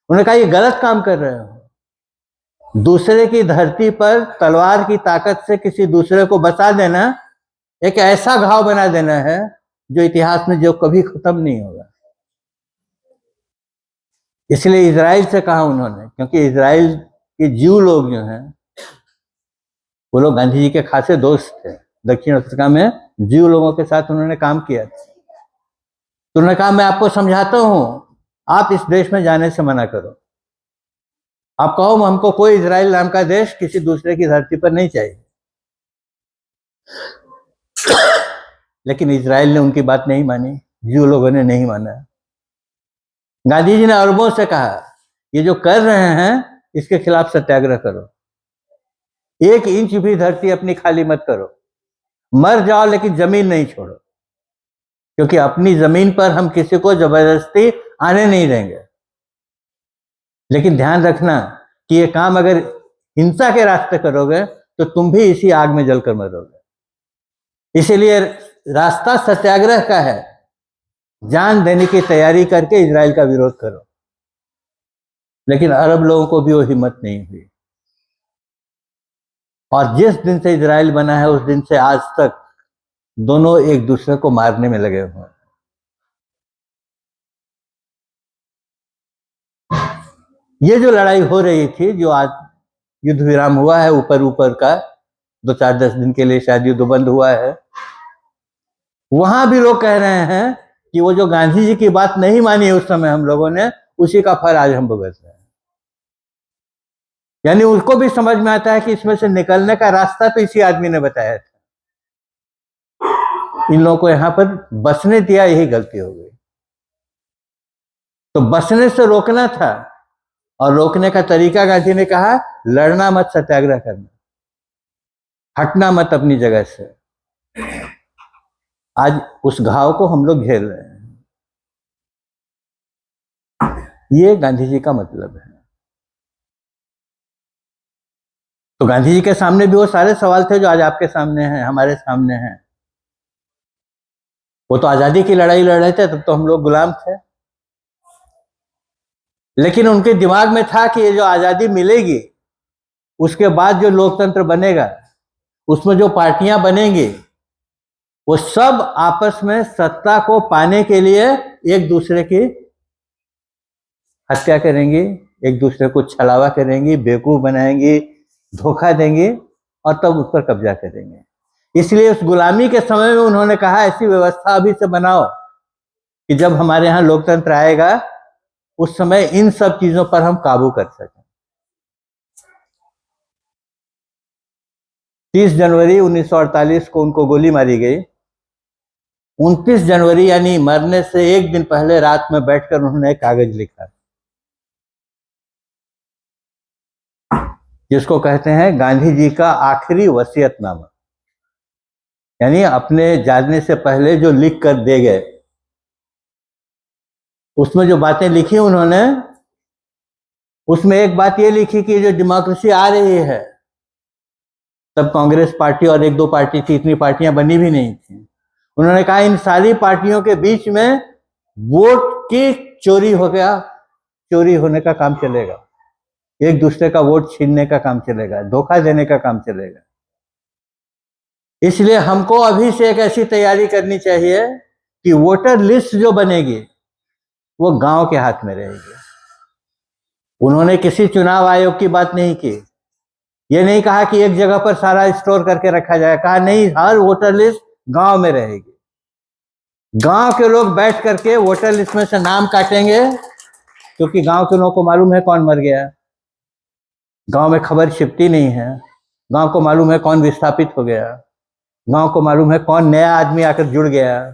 उन्होंने कहा ये गलत काम कर रहे हो। दूसरे की धरती पर तलवार की ताकत से किसी दूसरे को बचा देना एक ऐसा घाव बना देना है जो इतिहास में जो कभी खत्म नहीं होगा। इसलिए इजराइल से कहा उन्होंने, क्योंकि इजराइल के जीव लोग जो हैं वो लोग गांधी जी के खासे दोस्त थे। दक्षिण अफ्रीका में जीव लोगों के साथ उन्होंने काम किया था। तो उन्होंने कहा मैं आपको समझाता हूं, आप इस देश में जाने से मना करो। आप कहो हमको कोई इजराइल नाम का देश किसी दूसरे की धरती पर नहीं चाहिए। लेकिन इजराइल ने उनकी बात नहीं मानी, जीव लोगों ने नहीं माना। गांधी जी ने अरबों से कहा ये जो कर रहे हैं इसके खिलाफ सत्याग्रह करो, 1 इंच भी धरती अपनी खाली मत करो, मर जाओ लेकिन जमीन नहीं छोड़ो, क्योंकि अपनी जमीन पर हम किसी को जबरदस्ती आने नहीं देंगे। लेकिन ध्यान रखना कि ये काम अगर हिंसा के रास्ते करोगे तो तुम भी इसी आग में जलकर मरोगे। इसीलिए रास्ता सत्याग्रह का है, जान देने की तैयारी करके इजराइल का विरोध करो। लेकिन अरब लोगों को भी वो हिम्मत नहीं हुई, और जिस दिन से इजराइल बना है उस दिन से आज तक दोनों एक दूसरे को मारने में लगे हुए हैं। ये जो लड़ाई हो रही थी, जो आज युद्ध विराम हुआ है ऊपर ऊपर का, 2-4-10 दिन के लिए शायद युद्ध बंद हुआ है, वहां भी लोग कह रहे हैं कि वो जो गांधी जी की बात नहीं मानी उस समय हम लोगों ने, उसी का फल आज हम भुगत रहे हैं। यानी उसको भी समझ में आता है कि इसमें से निकलने का रास्ता तो इसी आदमी ने बताया था। इन लोगों को यहां पर बसने दिया, यही गलती हो गई। तो बसने से रोकना था, और रोकने का तरीका गांधी ने कहा लड़ना मत, सत्याग्रह करना, हटना मत अपनी जगह से। आज उस घाव को हम लोग झेल रहे हैं। ये गांधी जी का मतलब है। तो गांधी जी के सामने भी वो सारे सवाल थे जो आज आपके सामने हैं, हमारे सामने हैं। वो तो आजादी की लड़ाई लड़ रहे थे, तब तो हम लोग गुलाम थे। लेकिन उनके दिमाग में था कि ये जो आजादी मिलेगी उसके बाद जो लोकतंत्र बनेगा, उसमें जो पार्टियां बनेंगी, वो सब आपस में सत्ता को पाने के लिए एक दूसरे की हत्या करेंगी, एक दूसरे को छलावा करेंगी, बेवकूफ बनाएंगी, धोखा देंगे और तब उस पर कब्जा करेंगे। इसलिए उस गुलामी के समय में उन्होंने कहा ऐसी व्यवस्था अभी से बनाओ कि जब हमारे यहाँ लोकतंत्र आएगा उस समय इन सब चीजों पर हम काबू कर सकें। 30 जनवरी 1948 को उनको गोली मारी गई। 29 जनवरी यानी मरने से एक दिन पहले रात में बैठकर उन्होंने एक कागज लिखा जिसको कहते हैं गांधी जी का आखिरी वसीयतनामा, यानी अपने जाने से पहले जो लिख कर दे गए। उसमें जो बातें लिखी उन्होंने, उसमें एक बात ये लिखी कि जो डेमोक्रेसी आ रही है, तब कांग्रेस पार्टी और एक दो पार्टी थी, इतनी पार्टियां बनी भी नहीं थी। उन्होंने कहा इन सारी पार्टियों के बीच में वोट की चोरी हो गया, चोरी होने का काम चलेगा, एक दूसरे का वोट छीनने का काम चलेगा, धोखा देने का काम चलेगा। इसलिए हमको अभी से एक ऐसी तैयारी करनी चाहिए कि वोटर लिस्ट जो बनेगी वो गांव के हाथ में रहेगी। उन्होंने किसी चुनाव आयोग की बात नहीं की, ये नहीं कहा कि एक जगह पर सारा स्टोर करके रखा जाए, कहा नहीं, हर वोटर लिस्ट गांव में रहेगी। गांव के लोग बैठ करके वोटर लिस्ट में से नाम काटेंगे, क्योंकि गांव के लोगों को मालूम है कौन मर गया, गांव में खबर छिपती नहीं है, गांव को मालूम है कौन विस्थापित हो गया, गांव को मालूम है कौन नया आदमी आकर जुड़ गया।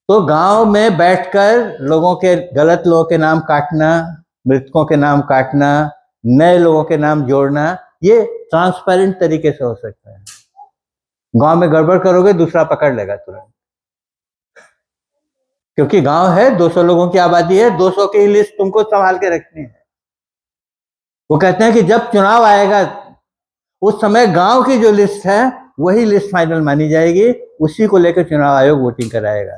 तो गांव में बैठकर लोगों के, गलत लोगों के नाम काटना, मृतकों के नाम काटना, नए लोगों के नाम जोड़ना, ये ट्रांसपेरेंट तरीके से हो सकता है। गांव में गड़बड़ करोगे दूसरा पकड़ लेगा तुरंत, क्योंकि गांव है 200 लोगों की आबादी है, 200 की लिस्ट तुमको संभाल के रखनी है। वो कहते हैं कि जब चुनाव आएगा उस समय गांव की जो लिस्ट है वही लिस्ट फाइनल मानी जाएगी, उसी को लेकर चुनाव आयोग वोटिंग कराएगा।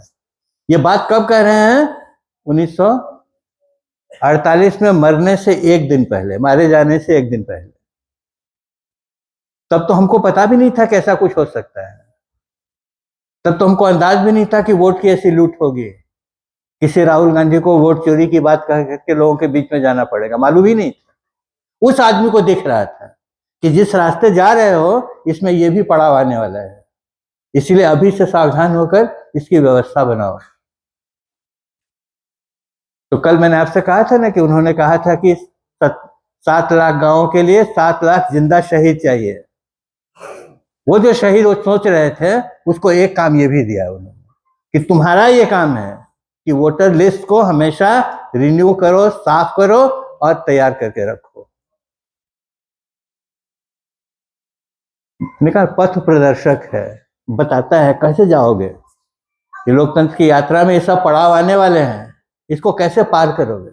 ये बात कब कह रहे हैं? 1948 में मरने से एक दिन पहले, मारे जाने से एक दिन पहले। तब तो हमको पता भी नहीं था कि ऐसा कुछ हो सकता है, तब तो हमको अंदाज भी नहीं था कि वोट की ऐसी लूट होगी, किसी राहुल गांधी को वोट चोरी की बात कह करके लोगों के बीच में जाना पड़ेगा, मालूम ही नहीं था। उस आदमी को दिख रहा था कि जिस रास्ते जा रहे हो इसमें ये भी पड़ाव आने वाला है, इसलिए अभी से सावधान होकर इसकी व्यवस्था बनाओ। तो कल मैंने आपसे कहा था ना कि उन्होंने कहा था कि 7 लाख गांवों के लिए 7 लाख जिंदा शहीद चाहिए। वो जो शहीद वो सोच रहे थे, उसको एक काम ये भी दिया उन्होंने कि तुम्हारा ये काम है कि वोटर लिस्ट को हमेशा रिन्यू करो, साफ करो और तैयार करके रखो। निकाल पथ प्रदर्शक है, बताता है कैसे जाओगे। ये लोकतंत्र की यात्रा में ये सब पड़ाव आने वाले हैं, इसको कैसे पार करोगे।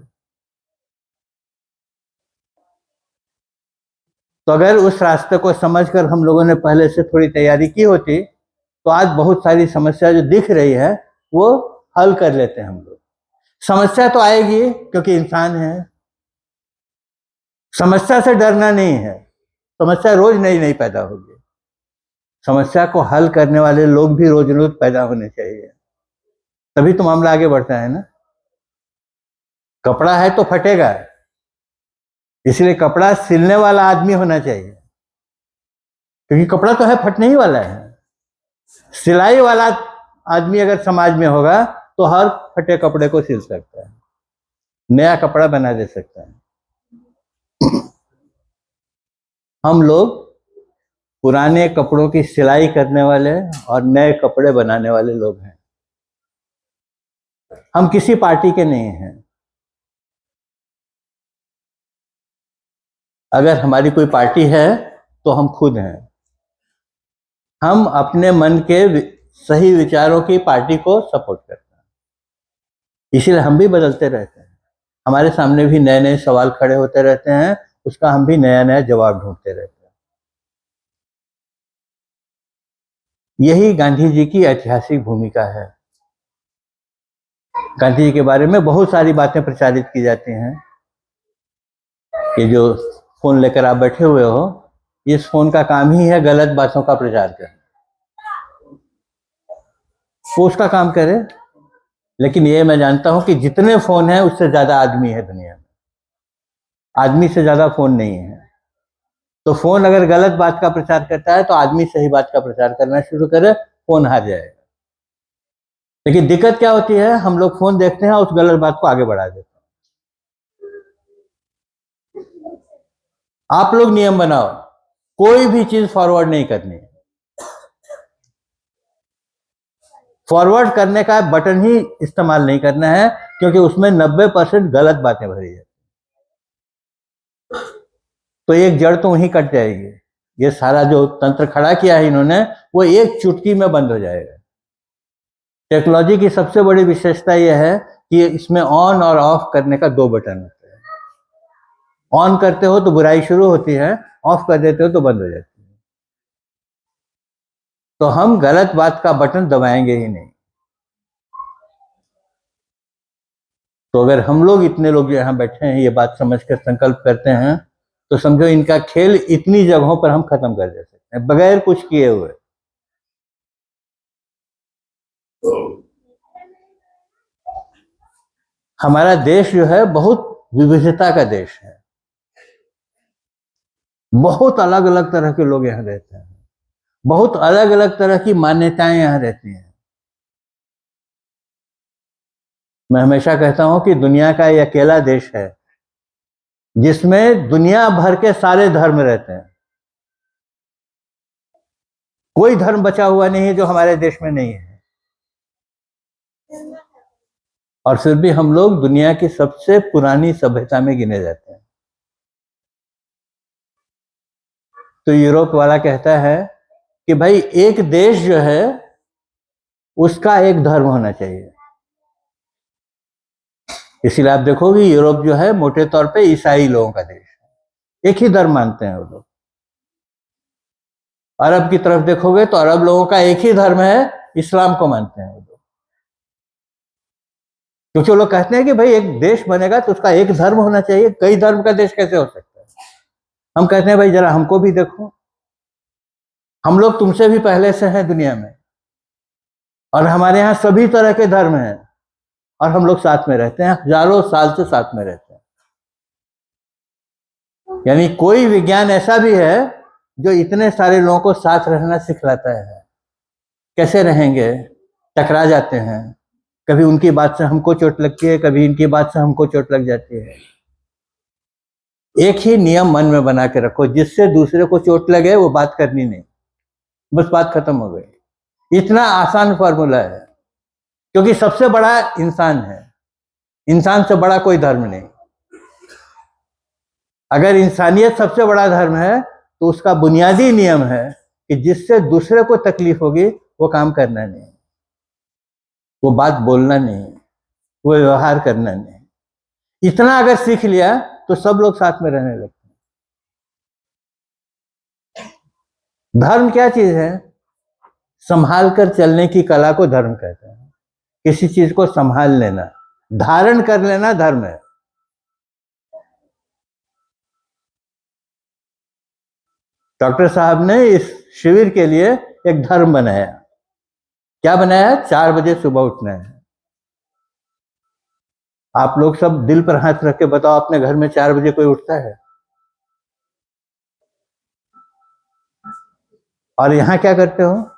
तो अगर उस रास्ते को समझकर हम लोगों ने पहले से थोड़ी तैयारी की होती तो आज बहुत सारी समस्या जो दिख रही है वो हल कर लेते हैं हम लोग। समस्या तो आएगी क्योंकि इंसान है, समस्या से डरना नहीं है, समस्या रोज नई नई पैदा होगी। समस्या को हल करने वाले लोग भी रोज रोज पैदा होने चाहिए, तभी तो मामला आगे बढ़ता है ना। कपड़ा है तो फटेगा, इसलिए कपड़ा सिलने वाला आदमी होना चाहिए, क्योंकि कपड़ा तो है फटने ही वाला है। सिलाई वाला आदमी अगर समाज में होगा तो हर फटे कपड़े को सिल सकता है, नया कपड़ा बना दे सकता है। हम लोग पुराने कपड़ों की सिलाई करने वाले और नए कपड़े बनाने वाले लोग हैं, हम किसी पार्टी के नहीं हैं। अगर हमारी कोई पार्टी है तो हम खुद हैं। हम अपने मन के सही विचारों की पार्टी को सपोर्ट करते हैं, इसीलिए हम भी बदलते रहते हैं। हमारे सामने भी नए नए सवाल खड़े होते रहते हैं, उसका हम भी नया नया जवाब ढूंढते रहते हैं। यही गांधी जी की ऐतिहासिक भूमिका है। गांधी जी के बारे में बहुत सारी बातें प्रचारित की जाती हैं। ये जो फोन लेकर आप बैठे हुए हो, इस फोन का काम ही है गलत बातों का प्रचार करना। वो उसका काम करे, लेकिन ये मैं जानता हूं कि जितने फोन हैं उससे ज्यादा आदमी है दुनिया में। आदमी से ज्यादा फोन नहीं है। तो फोन अगर गलत बात का प्रचार करता है तो आदमी सही बात का प्रचार करना शुरू करे, फोन हार जाएगा। लेकिन दिक्कत क्या होती है, हम लोग फोन देखते हैं उस गलत बात को आगे बढ़ा देते हैं। आप लोग नियम बनाओ, कोई भी चीज फॉरवर्ड नहीं करनी। फॉरवर्ड करने का बटन ही इस्तेमाल नहीं करना है, क्योंकि उसमें 90% गलत बातें भरी है। तो एक जड़ तो वहीं कट जाएगी। ये सारा जो तंत्र खड़ा किया है इन्होंने, वो एक चुटकी में बंद हो जाएगा। टेक्नोलॉजी की सबसे बड़ी विशेषता यह है कि इसमें ऑन और ऑफ करने का 2 बटन होते हैं। ऑन करते हो तो बुराई शुरू होती है, ऑफ कर देते हो तो बंद हो जाती है। तो हम गलत बात का बटन दबाएंगे ही नहीं। तो अगर हम लोग इतने लोग जो यहाँ बैठे हैं ये बात समझ कर संकल्प करते हैं, तो समझो इनका खेल इतनी जगहों पर हम खत्म कर दे सकते हैं बगैर कुछ किए हुए। हमारा देश जो है बहुत विविधता का देश है। बहुत अलग अलग तरह के लोग यहाँ रहते हैं, बहुत अलग अलग तरह की मान्यताएं यहाँ रहती हैं। मैं हमेशा कहता हूं कि दुनिया का ये अकेला देश है जिसमें दुनिया भर के सारे धर्म रहते हैं। कोई धर्म बचा हुआ नहीं है जो हमारे देश में नहीं है। और फिर भी हम लोग दुनिया की सबसे पुरानी सभ्यता में गिने जाते हैं। तो यूरोप वाला कहता है कि भाई एक देश जो है उसका एक धर्म होना चाहिए। इसीलिए आप देखोगे यूरोप जो है मोटे तौर पे ईसाई लोगों का देश है, एक ही धर्म मानते हैं वो लोग। अरब की तरफ देखोगे तो अरब लोगों का एक ही धर्म है, इस्लाम को मानते हैं वो लोग। क्योंकि वो लोग कहते हैं कि भाई एक देश बनेगा तो उसका एक धर्म होना चाहिए, कई धर्म का देश कैसे हो सकता है। हम कहते हैं भाई जरा हमको भी देखो, हम लोग तुमसे भी पहले से हैं दुनिया में, और हमारे यहाँ सभी तरह के धर्म हैं, और हम लोग साथ में रहते हैं, हजारों साल से साथ में रहते हैं। यानी कोई विज्ञान ऐसा भी है जो इतने सारे लोगों को साथ रहना सिखलाता है। कैसे रहेंगे, टकरा जाते हैं, कभी उनकी बात से हमको चोट लगती है, कभी इनकी बात से हमको चोट लग जाती है। एक ही नियम मन में बना के रखो, जिससे दूसरे को चोट लगे वो बात करनी नहीं, बस बात खत्म हो गई। इतना आसान फॉर्मूला है, क्योंकि सबसे बड़ा इंसान है, इंसान से बड़ा कोई धर्म नहीं। अगर इंसानियत सबसे बड़ा धर्म है तो उसका बुनियादी नियम है कि जिससे दूसरे को तकलीफ होगी वो काम करना नहीं, वो बात बोलना नहीं, वो व्यवहार करना नहीं। इतना अगर सीख लिया तो सब लोग साथ में रहने लगते हैं। धर्म क्या चीज है? संभाल कर चलने की कला को धर्म कहते हैं। किसी चीज को संभाल लेना, धारण कर लेना धर्म है। डॉक्टर साहब ने इस शिविर के लिए एक धर्म बनाया। क्या बनाया? 4 बजे सुबह उठना है। आप लोग सब दिल पर हाथ रख के बताओ, अपने घर में 4 बजे कोई उठता है? और यहाँ क्या करते हो?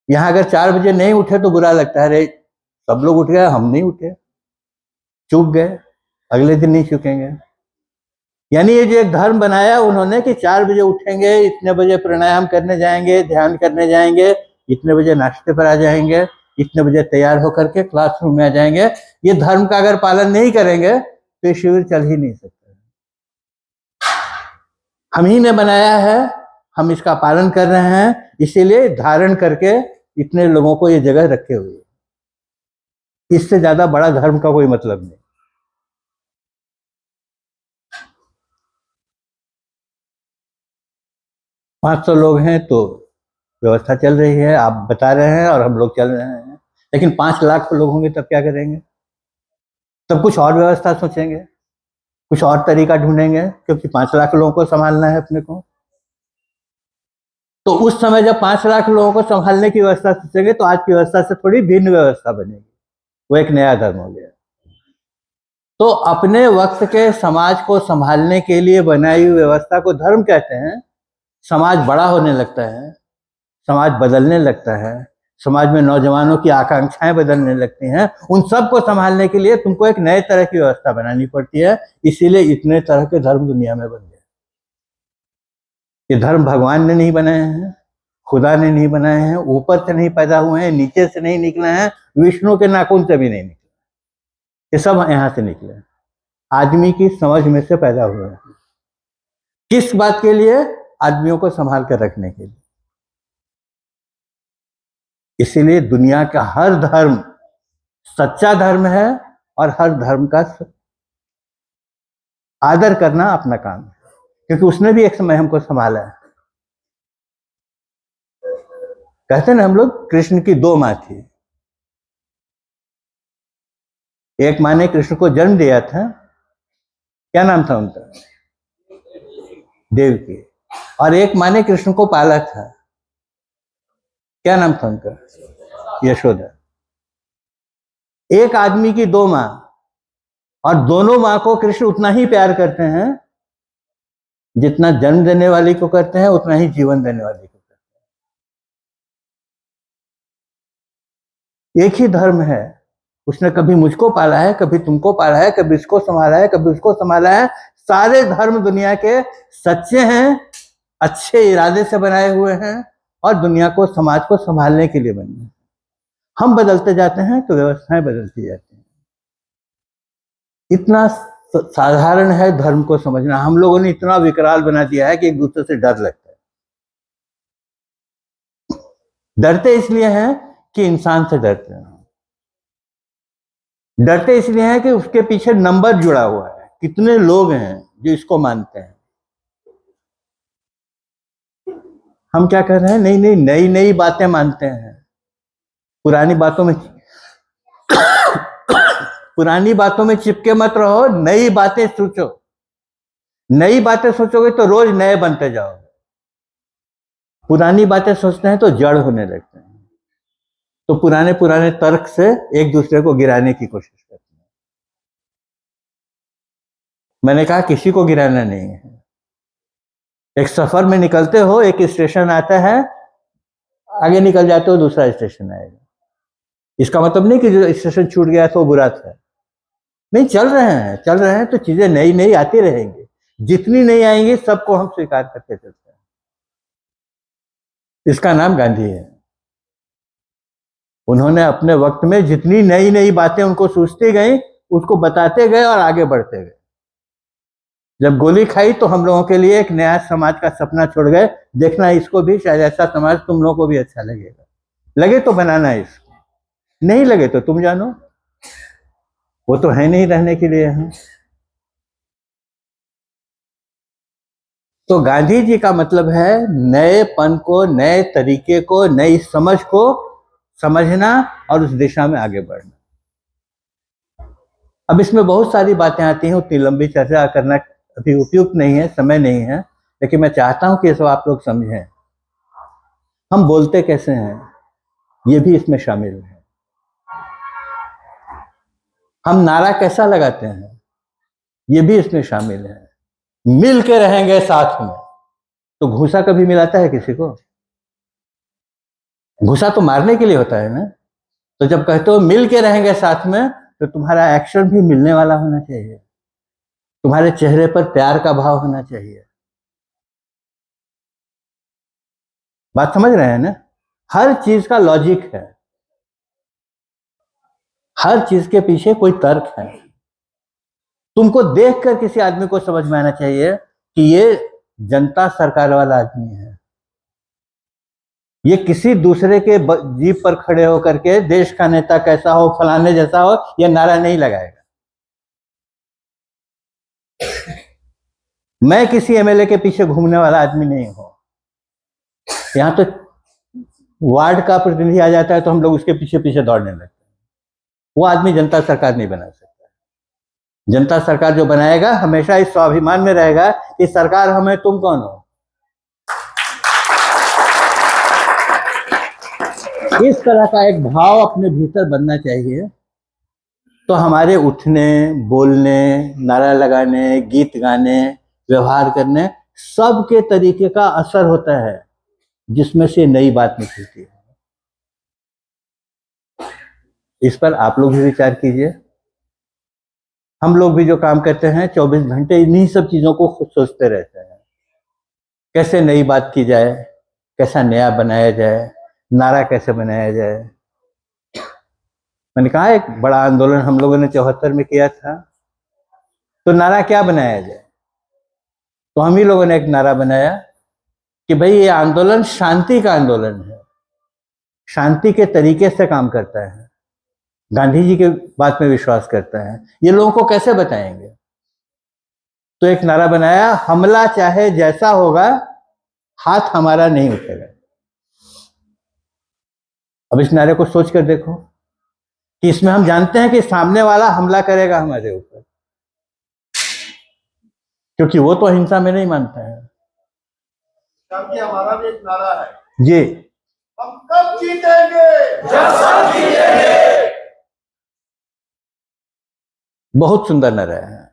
यहाँ अगर 4 बजे नहीं उठे तो बुरा लगता है, अरे सब लोग उठ गए हम नहीं उठे, चूक गए, अगले दिन नहीं चूकेंगे। यानी ये जो एक धर्म बनाया उन्होंने कि 4 बजे उठेंगे, इतने बजे प्राणायाम करने जाएंगे, ध्यान करने जाएंगे, इतने बजे नाश्ते पर आ जाएंगे, इतने बजे तैयार होकर के क्लासरूम में आ जाएंगे। ये धर्म का अगर पालन नहीं करेंगे तो ये शिविर चल ही नहीं सकता। हम ही ने बनाया है, हम इसका पालन कर रहे हैं, इसीलिए धारण करके इतने लोगों को ये जगह रखे हुए। इससे ज्यादा बड़ा धर्म का कोई मतलब नहीं। पाँच 500 लोग हैं तो व्यवस्था चल रही है, आप बता रहे हैं और हम लोग चल रहे हैं। लेकिन 5 लाख लोग होंगे तब क्या करेंगे? तब कुछ और व्यवस्था सोचेंगे, कुछ और तरीका ढूंढेंगे, क्योंकि 5 लाख लोगों को संभालना है अपने को। तो उस समय जब 5 लाख लोगों को संभालने की व्यवस्था सोचेंगे तो आज की व्यवस्था से थोड़ी भिन्न व्यवस्था बनेगी। वो एक नया धर्म हो गया। तो अपने वक्त के समाज को संभालने के लिए बनाई हुई व्यवस्था को धर्म कहते हैं। समाज बड़ा होने लगता है, समाज बदलने लगता है, समाज में नौजवानों की आकांक्षाएं बदलने लगती हैं। उन सब को संभालने के लिए तुमको एक नए तरह की व्यवस्था बनानी पड़ती है। इसीलिए इतने तरह के धर्म दुनिया में बन गए। ये धर्म भगवान ने नहीं बनाए हैं, खुदा ने नहीं बनाए हैं, ऊपर से नहीं पैदा हुए हैं, नीचे से नहीं निकले हैं, विष्णु के नाखून से भी नहीं निकले। ये सब यहाँ से निकले, आदमी की समझ में से पैदा हुए हैं। किस बात के लिए? आदमियों को संभाल कर रखने के लिए। इसीलिए दुनिया का हर धर्म सच्चा धर्म है और हर धर्म का आदर करना अपना काम है, क्योंकि उसने भी एक समय हमको संभाला है। कहते हैं ना हम लोग, कृष्ण की दो माँ थी। एक माँ ने कृष्ण को जन्म दिया था, क्या नाम था उनका? देवकी। और एक माँ ने कृष्ण को पाला था, क्या नाम था उनका? यशोदा। एक आदमी की दो माँ, और दोनों माँ को कृष्ण उतना ही प्यार करते हैं जितना जन्म देने वाली को करते हैं, उतना ही जीवन देने वाली को करते हैं। एक ही धर्म है, उसने कभी मुझको पाला है, कभी तुमको पाला है, कभी इसको संभाला है, कभी उसको संभाला है। सारे धर्म दुनिया के सच्चे हैं, अच्छे इरादे से बनाए हुए हैं और दुनिया को, समाज को संभालने के लिए बने हैं। हम बदलते जाते हैं तो व्यवस्थाएं बदलती जाती हैं। इतना साधारण है धर्म को समझना। हम लोगों ने इतना विकराल बना दिया है कि एक दूसरे से डर लगता है। डरते इसलिए हैं कि इंसान से डरते हैं, डरते इसलिए हैं कि उसके पीछे नंबर जुड़ा हुआ है, कितने लोग हैं जो इसको मानते हैं। हम क्या कर रहे हैं? नहीं नहीं, नई नई बातें मानते हैं। पुरानी बातों में चिपके मत रहो, नई बातें सोचो। नई बातें सोचोगे तो रोज नए बनते जाओगे। पुरानी बातें सोचते हैं तो जड़ होने लगते हैं, तो पुराने पुराने तर्क से एक दूसरे को गिराने की कोशिश करते हैं। मैंने कहा किसी को गिराना नहीं है। एक सफर में निकलते हो, एक स्टेशन आता है, आगे निकल जाते हो, दूसरा स्टेशन आएगा। इसका मतलब नहीं कि जो स्टेशन छूट गया था वो बुरा था। नहीं, चल रहे हैं तो चीजें नई नई आती रहेंगी। जितनी नई आएंगी सबको हम स्वीकार करते चलते हैं। इसका नाम गांधी है। उन्होंने अपने वक्त में जितनी नई नई बातें उनको सूझती गई, उसको बताते गए और आगे बढ़ते गए। जब गोली खाई तो हम लोगों के लिए एक नया समाज का सपना छोड़ गए। देखना इसको भी, शायद ऐसा समाज तुम लोगों को भी अच्छा लगेगा। लगे तो बनाना इसको, नहीं लगे तो तुम जानो, वो तो है नहीं रहने के लिए हैं। तो गांधी जी का मतलब है नएपन को, नए तरीके को, नई समझ को समझना और उस दिशा में आगे बढ़ना। अब इसमें बहुत सारी बातें आती हैं, उतनी लंबी चर्चा करना अभी उपयुक्त नहीं है, समय नहीं है, लेकिन मैं चाहता हूं कि ये सब आप लोग समझें। हम बोलते कैसे हैं ये भी इसमें शामिल है। हम नारा कैसा लगाते हैं ये भी इसमें शामिल है। मिल के रहेंगे साथ में, तो घूसा कभी मिलाता है किसी को? घूसा तो मारने के लिए होता है ना। तो जब कहते हो मिल के रहेंगे साथ में, तो तुम्हारा एक्शन भी मिलने वाला होना चाहिए, तुम्हारे चेहरे पर प्यार का भाव होना चाहिए। बात समझ रहे हैं ना? हर चीज का लॉजिक है, हर चीज के पीछे कोई तर्क है। तुमको देखकर किसी आदमी को समझ में आना चाहिए कि ये जनता सरकार वाला आदमी है। ये किसी दूसरे के जीप पर खड़े होकर के देश का नेता कैसा हो, फलाने जैसा हो, यह नारा नहीं लगाएगा। मैं किसी एमएलए के पीछे घूमने वाला आदमी नहीं हूं। यहां तो वार्ड का प्रतिनिधि आ जाता है तो हम लोग उसके पीछे पीछे दौड़ने लगते हैं। वो आदमी जनता सरकार नहीं बना सकता। जनता सरकार जो बनाएगा हमेशा इस स्वाभिमान में रहेगा कि सरकार हमें, तुम कौन हो। इस तरह का एक भाव अपने भीतर बनना चाहिए तो हमारे उठने, बोलने, नारा लगाने, गीत गाने, व्यवहार करने, सब के तरीके का असर होता है, जिसमें से नई बात निकलती है। इस पर आप लोग भी विचार कीजिए। हम लोग भी जो काम करते हैं 24 घंटे इन्हीं सब चीजों को खुद सोचते रहते हैं, कैसे नई बात की जाए, कैसा नया बनाया जाए, नारा कैसे बनाया जाए। मैंने कहा एक बड़ा आंदोलन हम लोगों ने 74 में किया था, तो नारा क्या बनाया जाए? तो हम ही लोगों ने एक नारा बनाया कि भाई ये आंदोलन शांति का आंदोलन है, शांति के तरीके से काम करता है, गांधी जी के बात में विश्वास करता है। ये लोगों को कैसे बताएंगे? तो एक नारा बनाया, हमला चाहे जैसा होगा, हाथ हमारा नहीं उठेगा। अब इस नारे को सोच कर देखो कि इसमें हम जानते हैं कि सामने वाला हमला करेगा हमारे ऊपर, क्योंकि वो तो अहिंसा में नहीं मानता है। हमारा भी एक नारा है जी, हम कब जीतेंगे जब सब जीतेंगे। बहुत सुंदर नारा है,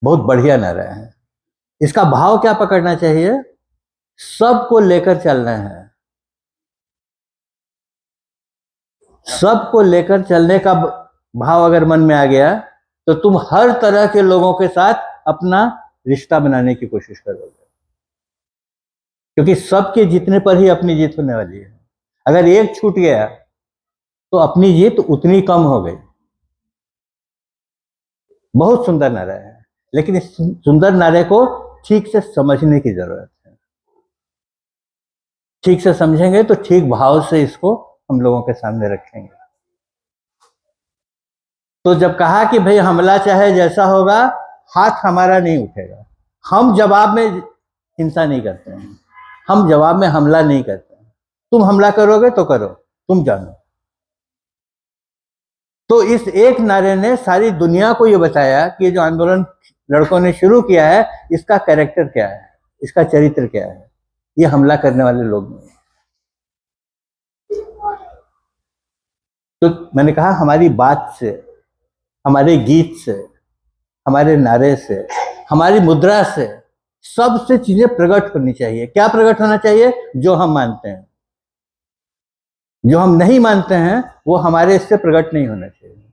बहुत बढ़िया नारा है। इसका भाव क्या पकड़ना चाहिए? सबको लेकर चलना है। सबको लेकर चलने का भाव अगर मन में आ गया तो तुम हर तरह के लोगों के साथ अपना रिश्ता बनाने की कोशिश करोगे, क्योंकि सबके जीतने पर ही अपनी जीत होने वाली है। अगर एक छूट गया तो अपनी जीत उतनी कम हो गई। बहुत सुंदर नारा है, लेकिन इस सुंदर नारे को ठीक से समझने की जरूरत है। ठीक से समझेंगे तो ठीक भाव से इसको हम लोगों के सामने रखेंगे। तो जब कहा कि भाई हमला चाहे जैसा होगा, हाथ हमारा नहीं उठेगा, हम जवाब में हिंसा नहीं करते हैं, हम जवाब में हमला नहीं करते हैं। तुम हमला करोगे तो करो, तुम जानो। तो इस एक नारे ने सारी दुनिया को ये बताया कि ये जो आंदोलन लड़कों ने शुरू किया है, इसका कैरेक्टर क्या है, इसका चरित्र क्या है। ये हमला करने वाले लोग नहीं। तो मैंने कहा हमारी बात से, हमारे गीत से, हमारे नारे से, हमारी मुद्रा से, सबसे चीजें प्रकट होनी चाहिए। क्या प्रकट होना चाहिए? जो हम मानते हैं। जो हम नहीं मानते हैं वो हमारे इससे प्रकट नहीं होना चाहिए।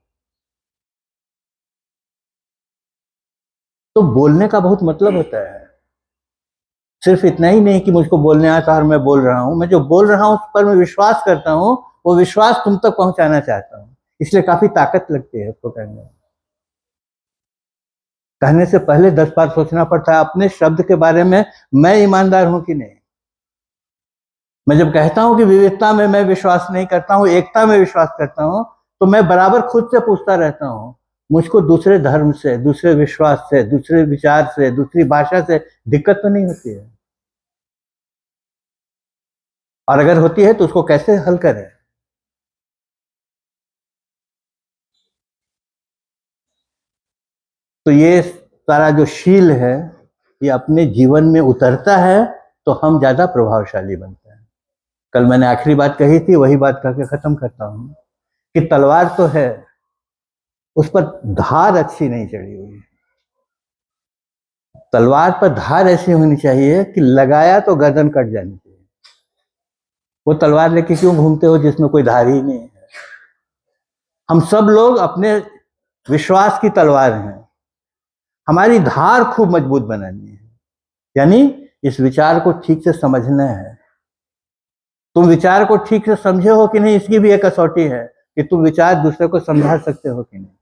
तो बोलने का बहुत मतलब होता है। सिर्फ इतना ही नहीं कि मुझको बोलने आता और मैं बोल रहा हूं। मैं जो बोल रहा हूं उस पर मैं विश्वास करता हूं, वो विश्वास तुम तक पहुंचाना चाहता हूं। इसलिए काफी ताकत लगती है उसको कहने में। कहने से पहले 10 बार सोचना पड़ता है अपने शब्द के बारे में, मैं ईमानदार हूं कि नहीं। मैं जब कहता हूं कि विविधता में मैं विश्वास नहीं करता हूं, एकता में विश्वास करता हूं, तो मैं बराबर खुद से पूछता रहता हूं, मुझको दूसरे धर्म से, दूसरे विश्वास से, दूसरे विचार से, दूसरी भाषा से दिक्कत तो नहीं होती है? और अगर होती है तो उसको कैसे हल करें? तो ये सारा जो शील है, ये अपने जीवन में उतरता है तो हम ज्यादा प्रभावशाली बनते हैं। कल मैंने आखिरी बात कही थी, वही बात कह के खत्म करता हूं कि तलवार तो है, उस पर धार अच्छी नहीं चढ़ी हुई। तलवार पर धार ऐसी होनी चाहिए कि लगाया तो गर्दन कट जानी चाहिए। वो तलवार लेके क्यों घूमते हो जिसमें कोई धार ही नहीं है? हम सब लोग अपने विश्वास की तलवार हैं। हमारी धार खूब मजबूत बनानी है, यानी इस विचार को ठीक से समझना है। तुम विचार को ठीक से समझे हो कि नहीं, इसकी भी एक कसौटी है कि तुम विचार दूसरे को समझा सकते हो कि नहीं।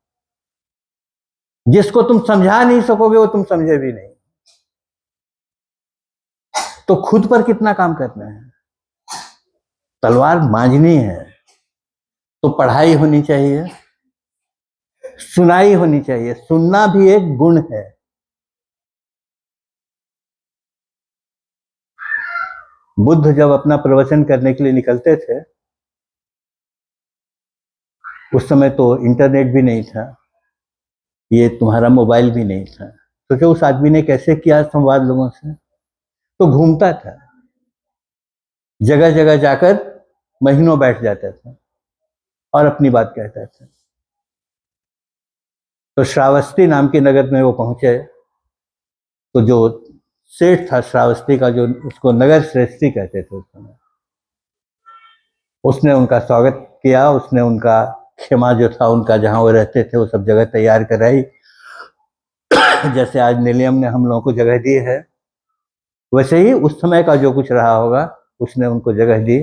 जिसको तुम समझा नहीं सकोगे वो तुम समझे भी नहीं। तो खुद पर कितना काम करना है? तलवार मांझनी है तो पढ़ाई होनी चाहिए, सुनाई होनी चाहिए। सुनना भी एक गुण है। बुद्ध जब अपना प्रवचन करने के लिए निकलते थे, उस समय तो इंटरनेट भी नहीं था, ये तुम्हारा मोबाइल भी नहीं था। तो क्या उस आदमी ने कैसे किया संवाद लोगों से? तो घूमता था, जगह जगह जाकर महीनों बैठ जाता था और अपनी बात कहता था। तो श्रावस्ती नाम की नगर में वो पहुंचे, तो जो सेठ था श्रावस्ती का, जो उसको नगर श्रेष्ठी कहते थे उस समय, उसने उनका स्वागत किया। उसने उनका खेमा जो था उनका, जहाँ वो रहते थे, वो सब जगह तैयार कराई। जैसे आज निलियम ने हम लोगों को जगह दी है, वैसे ही उस समय का जो कुछ रहा होगा उसने उनको जगह दी।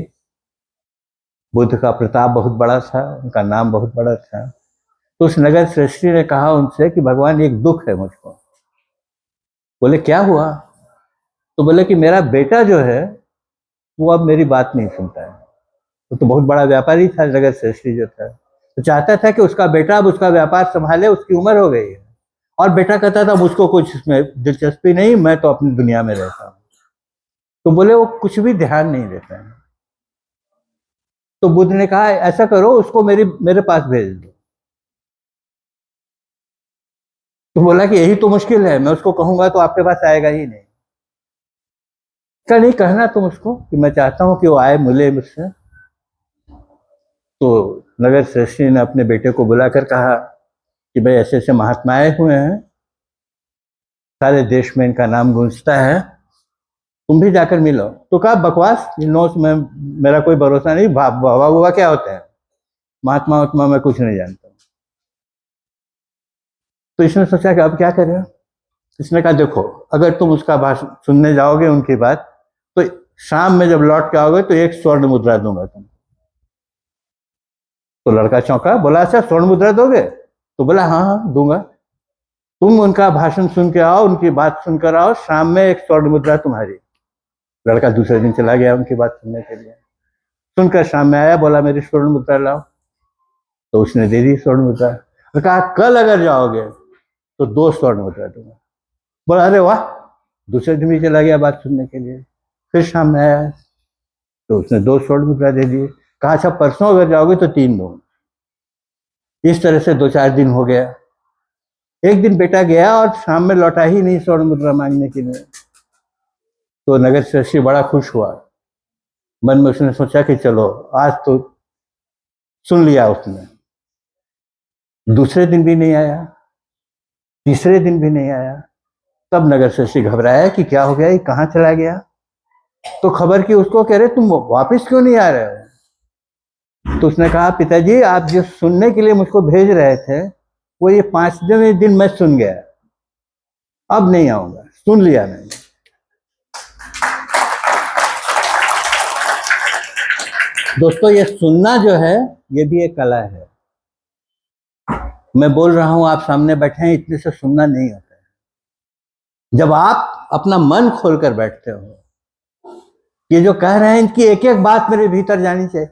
बुद्ध का प्रताप बहुत बड़ा था, उनका नाम बहुत बड़ा था। तो उस नगर श्रेष्ठी ने कहा उनसे कि भगवान एक दुख है मुझको। बोले क्या हुआ? तो बोले कि मेरा बेटा जो है वो अब मेरी बात नहीं सुनता है। वो तो बहुत बड़ा व्यापारी था, नगर श्रेष्ठी जो था, तो चाहता था कि उसका बेटा अब उसका व्यापार संभाले, उसकी उम्र हो गई है। और बेटा कहता था मुझको कुछ इसमें दिलचस्पी नहीं, मैं तो अपनी दुनिया में रहता हूँ। तो बोले वो कुछ भी ध्यान नहीं देता है। तो बुद्ध ने कहा ऐसा करो, उसको मेरे पास भेज दो। तो बोला कि यही तो मुश्किल है, मैं उसको कहूंगा तो आपके पास आएगा ही नहीं। क्या नहीं कहना तुम उसको कि मैं चाहता हूं कि वो आए, मिले मुझसे। तो नगर श्रेष्ठी ने अपने बेटे को बुलाकर कहा कि भाई ऐसे ऐसे महात्मा आए हुए हैं, सारे देश में इनका नाम गूंजता है, तुम भी जाकर मिलो। तो कहा बकवास, इन लोगों में मेरा कोई भरोसा नहीं, बाबा बुआ क्या होते हैं, महात्मा उत्मा मैं कुछ नहीं जानता। तो इसने सोचा कि अब क्या करें। इसने कहा देखो, अगर तुम उसका भाषण सुनने जाओगे, उनकी बात, तो शाम में जब लौट के आओगे तो एक स्वर्ण मुद्रा दूंगा तुम। तो लड़का चौंका, बोला अच्छा स्वर्ण मुद्रा दोगे? तो बोला हाँ हाँ दूंगा, तुम उनका भाषण सुन के आओ, उनकी बात सुनकर आओ, शाम में एक स्वर्ण मुद्रा तुम्हारी। लड़का दूसरे दिन चला गया उनकी बात सुनने के लिए। सुनकर शाम में आया, बोला मेरी स्वर्ण मुद्रा लाओ। तो उसने दे दी स्वर्ण मुद्रा। कहा कल अगर जाओगे तो 2 स्वर्ण मुद्रा दूंगा। बोला अरे वाह, दूसरे दिन भी चला गया बात सुनने के लिए। फिर शाम में आया तो उसने 2 स्वर्ण मुद्रा दे दिए। कहा अच्छा परसों अगर जाओगे तो 3 दूंगा। इस तरह से 2-4 दिन हो गया। एक दिन बेटा गया और शाम में लौटा ही नहीं स्वर्ण मुद्रा मांगने के लिए। तो नगर श्रेष्ठी बड़ा खुश हुआ। मन में उसने सोचा कि चलो आज तो सुन लिया उसने। दूसरे दिन भी नहीं आया, तीसरे दिन भी नहीं आया। तब नगर श्रेष्ठी घबराया कि क्या हो गया, ये कहाँ चला गया। तो खबर की उसको, कह रहे तुम वापस क्यों नहीं आ रहे हो। तो उसने कहा पिताजी आप जो सुनने के लिए मुझको भेज रहे थे वो ये 5वें दिन मैं सुन गया, अब नहीं आऊंगा, सुन लिया मैंने। दोस्तों ये सुनना जो है ये भी एक कला है। मैं बोल रहा हूं, आप सामने बैठे हैं, इतने से सुनना नहीं होता है। जब आप अपना मन खोलकर बैठते हो, ये जो कह रहे हैं इनकी एक एक बात मेरे भीतर जानी चाहिए।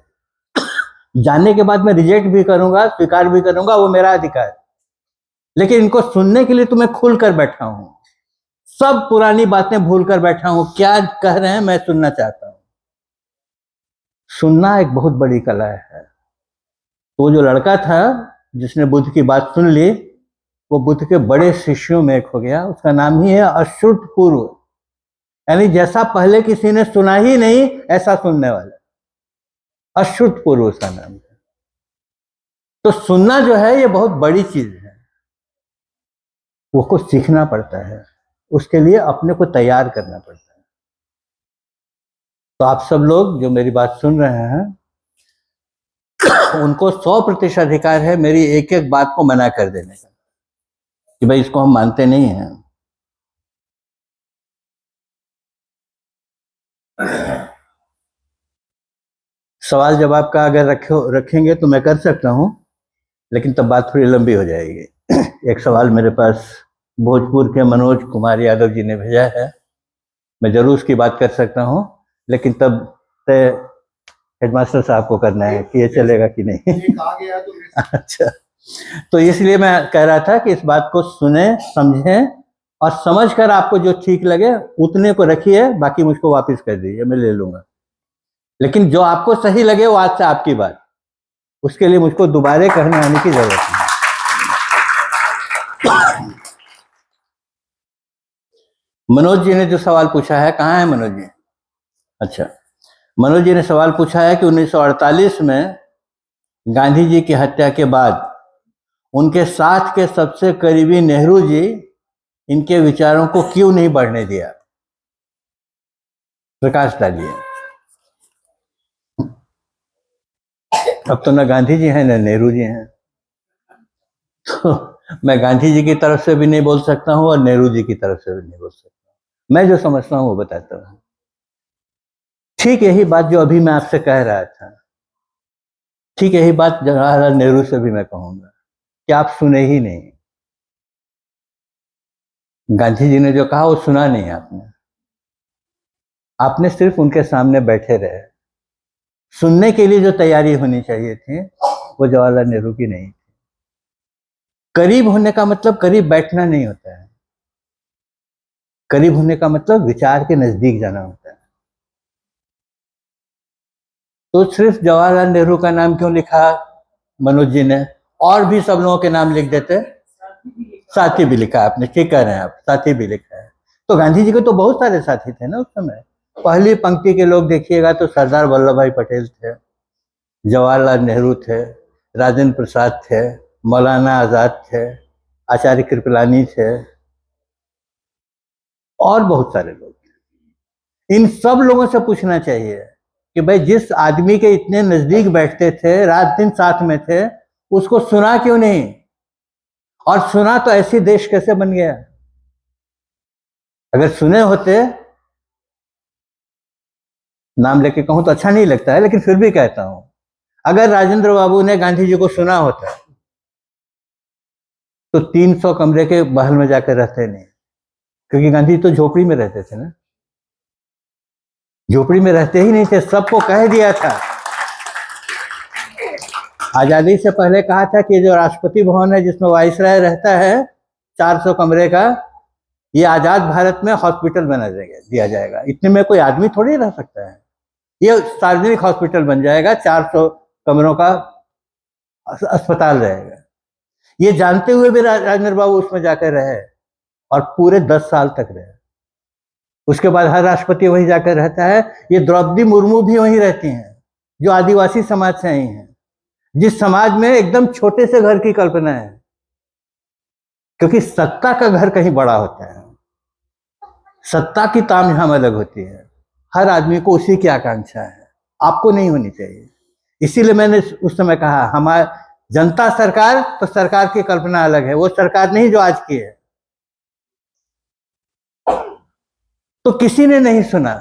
जानने के बाद मैं रिजेक्ट भी करूंगा, स्वीकार भी करूंगा, वो मेरा अधिकार। लेकिन इनको सुनने के लिए तो मैं खुल कर बैठा हूं, सब पुरानी बातें भूल कर बैठा हूं, क्या कह रहे हैं मैं सुनना चाहता हूं। सुनना एक बहुत बड़ी कला है। तो जो लड़का था जिसने बुद्ध की बात सुन ली, वो बुद्ध के बड़े शिष्यों में एक हो गया। उसका नाम ही है अश्रुतपूर्व, यानी जैसा पहले किसी ने सुना ही नहीं ऐसा सुनने वाला, अश्रुतपूर्व उसका नाम है। तो सुनना जो है ये बहुत बड़ी चीज है, वो को सीखना पड़ता है, उसके लिए अपने को तैयार करना पड़ता है। तो आप सब लोग जो मेरी बात सुन रहे हैं उनको 100% अधिकार है मेरी एक एक बात को मना कर देने का कि भाई इसको हम मानते नहीं हैं। सवाल जवाब का अगर रखेंगे तो मैं कर सकता हूं, लेकिन तब बात थोड़ी लंबी हो जाएगी। एक सवाल मेरे पास भोजपुर के मनोज कुमार यादव जी ने भेजा है, मैं जरूर उसकी बात कर सकता हूं, लेकिन तब तय हेडमास्टर साहब को करना है कि ये चलेगा कि नहीं। अच्छा, तो इसलिए मैं कह रहा था कि इस बात को सुने, समझें और समझकर आपको जो ठीक लगे उतने को रखिए, बाकी मुझको वापस कर दीजिए, मैं ले लूंगा। लेकिन जो आपको सही लगे वो आज से आपकी बात, उसके लिए मुझको दोबारा कहने आने की जरूरत नहीं। मनोज जी ने जो सवाल पूछा है, कहाँ है मनोज जी? अच्छा, मनोज जी ने सवाल पूछा है कि 1948 में गांधी जी की हत्या के बाद उनके साथ के सबसे करीबी नेहरू जी इनके विचारों को क्यों नहीं बढ़ने दिया? प्रकाश डालिए। अब तो न गांधी जी हैं न नेहरू जी हैं, तो मैं गांधी जी की तरफ से भी नहीं बोल सकता हूं और नेहरू जी की तरफ से भी नहीं बोल सकता। मैं जो समझता हूं वो बताता हूं। ठीक यही बात जो अभी मैं आपसे कह रहा था, ठीक यही बात जवाहरलाल नेहरू से भी मैं कहूंगा कि आप सुने ही नहीं। गांधी जी ने जो कहा वो सुना नहीं आपने। आपने सिर्फ उनके सामने बैठे रहे। सुनने के लिए जो तैयारी होनी चाहिए थी वो जवाहरलाल नेहरू की नहीं थी। करीब होने का मतलब करीब बैठना नहीं होता है। करीब होने का मतलब विचार के नजदीक जाना होता है। तो सिर्फ जवाहरलाल नेहरू का नाम क्यों लिखा मनोज जी ने? और भी सब लोगों के नाम लिख देते। साथी भी लिखा आपने, ठीक कह रहे हैं आप, साथी भी लिखा है। तो गांधी जी के तो बहुत सारे साथी थे ना उस समय। पहली पंक्ति के लोग देखिएगा तो सरदार वल्लभ भाई पटेल थे, जवाहरलाल नेहरू थे, राजेंद्र प्रसाद थे, मौलाना आजाद थे, आचार्य कृपलानी थे और बहुत सारे लोग थे। इन सब लोगों से पूछना चाहिए कि भाई जिस आदमी के इतने नजदीक बैठते थे, रात दिन साथ में थे, उसको सुना क्यों नहीं? और सुना तो ऐसी देश कैसे बन गया? अगर सुने होते, नाम लेके कहूं तो अच्छा नहीं लगता है लेकिन फिर भी कहता हूं, अगर राजेंद्र बाबू ने गांधी जी को सुना होता तो 300 कमरे के महल में जाकर रहते नहीं, क्योंकि गांधी जी तो झोपड़ी में रहते थे ना। झोपड़ी में रहते ही नहीं थे, सबको कह दिया था। आजादी से पहले कहा था कि जो राष्ट्रपति भवन है जिसमें वाइसराय रहता है 400 कमरे का, ये आजाद भारत में हॉस्पिटल बना दिया जाएगा। इतने में कोई आदमी थोड़ी रह सकता है। ये सार्वजनिक हॉस्पिटल बन जाएगा, 400 कमरों का अस्पताल रहेगा। ये जानते हुए भी राजेंद्र बाबू उसमें जाकर रहे और पूरे 10 साल तक रहे। उसके बाद हर राष्ट्रपति वहीं जाकर रहता है। ये द्रौपदी मुर्मू भी वहीं रहती हैं, जो आदिवासी समाज से आई हैं, जिस समाज में एकदम छोटे से घर की कल्पना है, क्योंकि सत्ता का घर कहीं बड़ा होता है। सत्ता की तामझाम अलग होती है। हर आदमी को उसी की आकांक्षा है, आपको नहीं होनी चाहिए। इसीलिए मैंने उस समय कहा, हमारे जनता सरकार तो सरकार की कल्पना अलग है, वो सरकार नहीं जो आज की है। तो किसी ने नहीं सुना,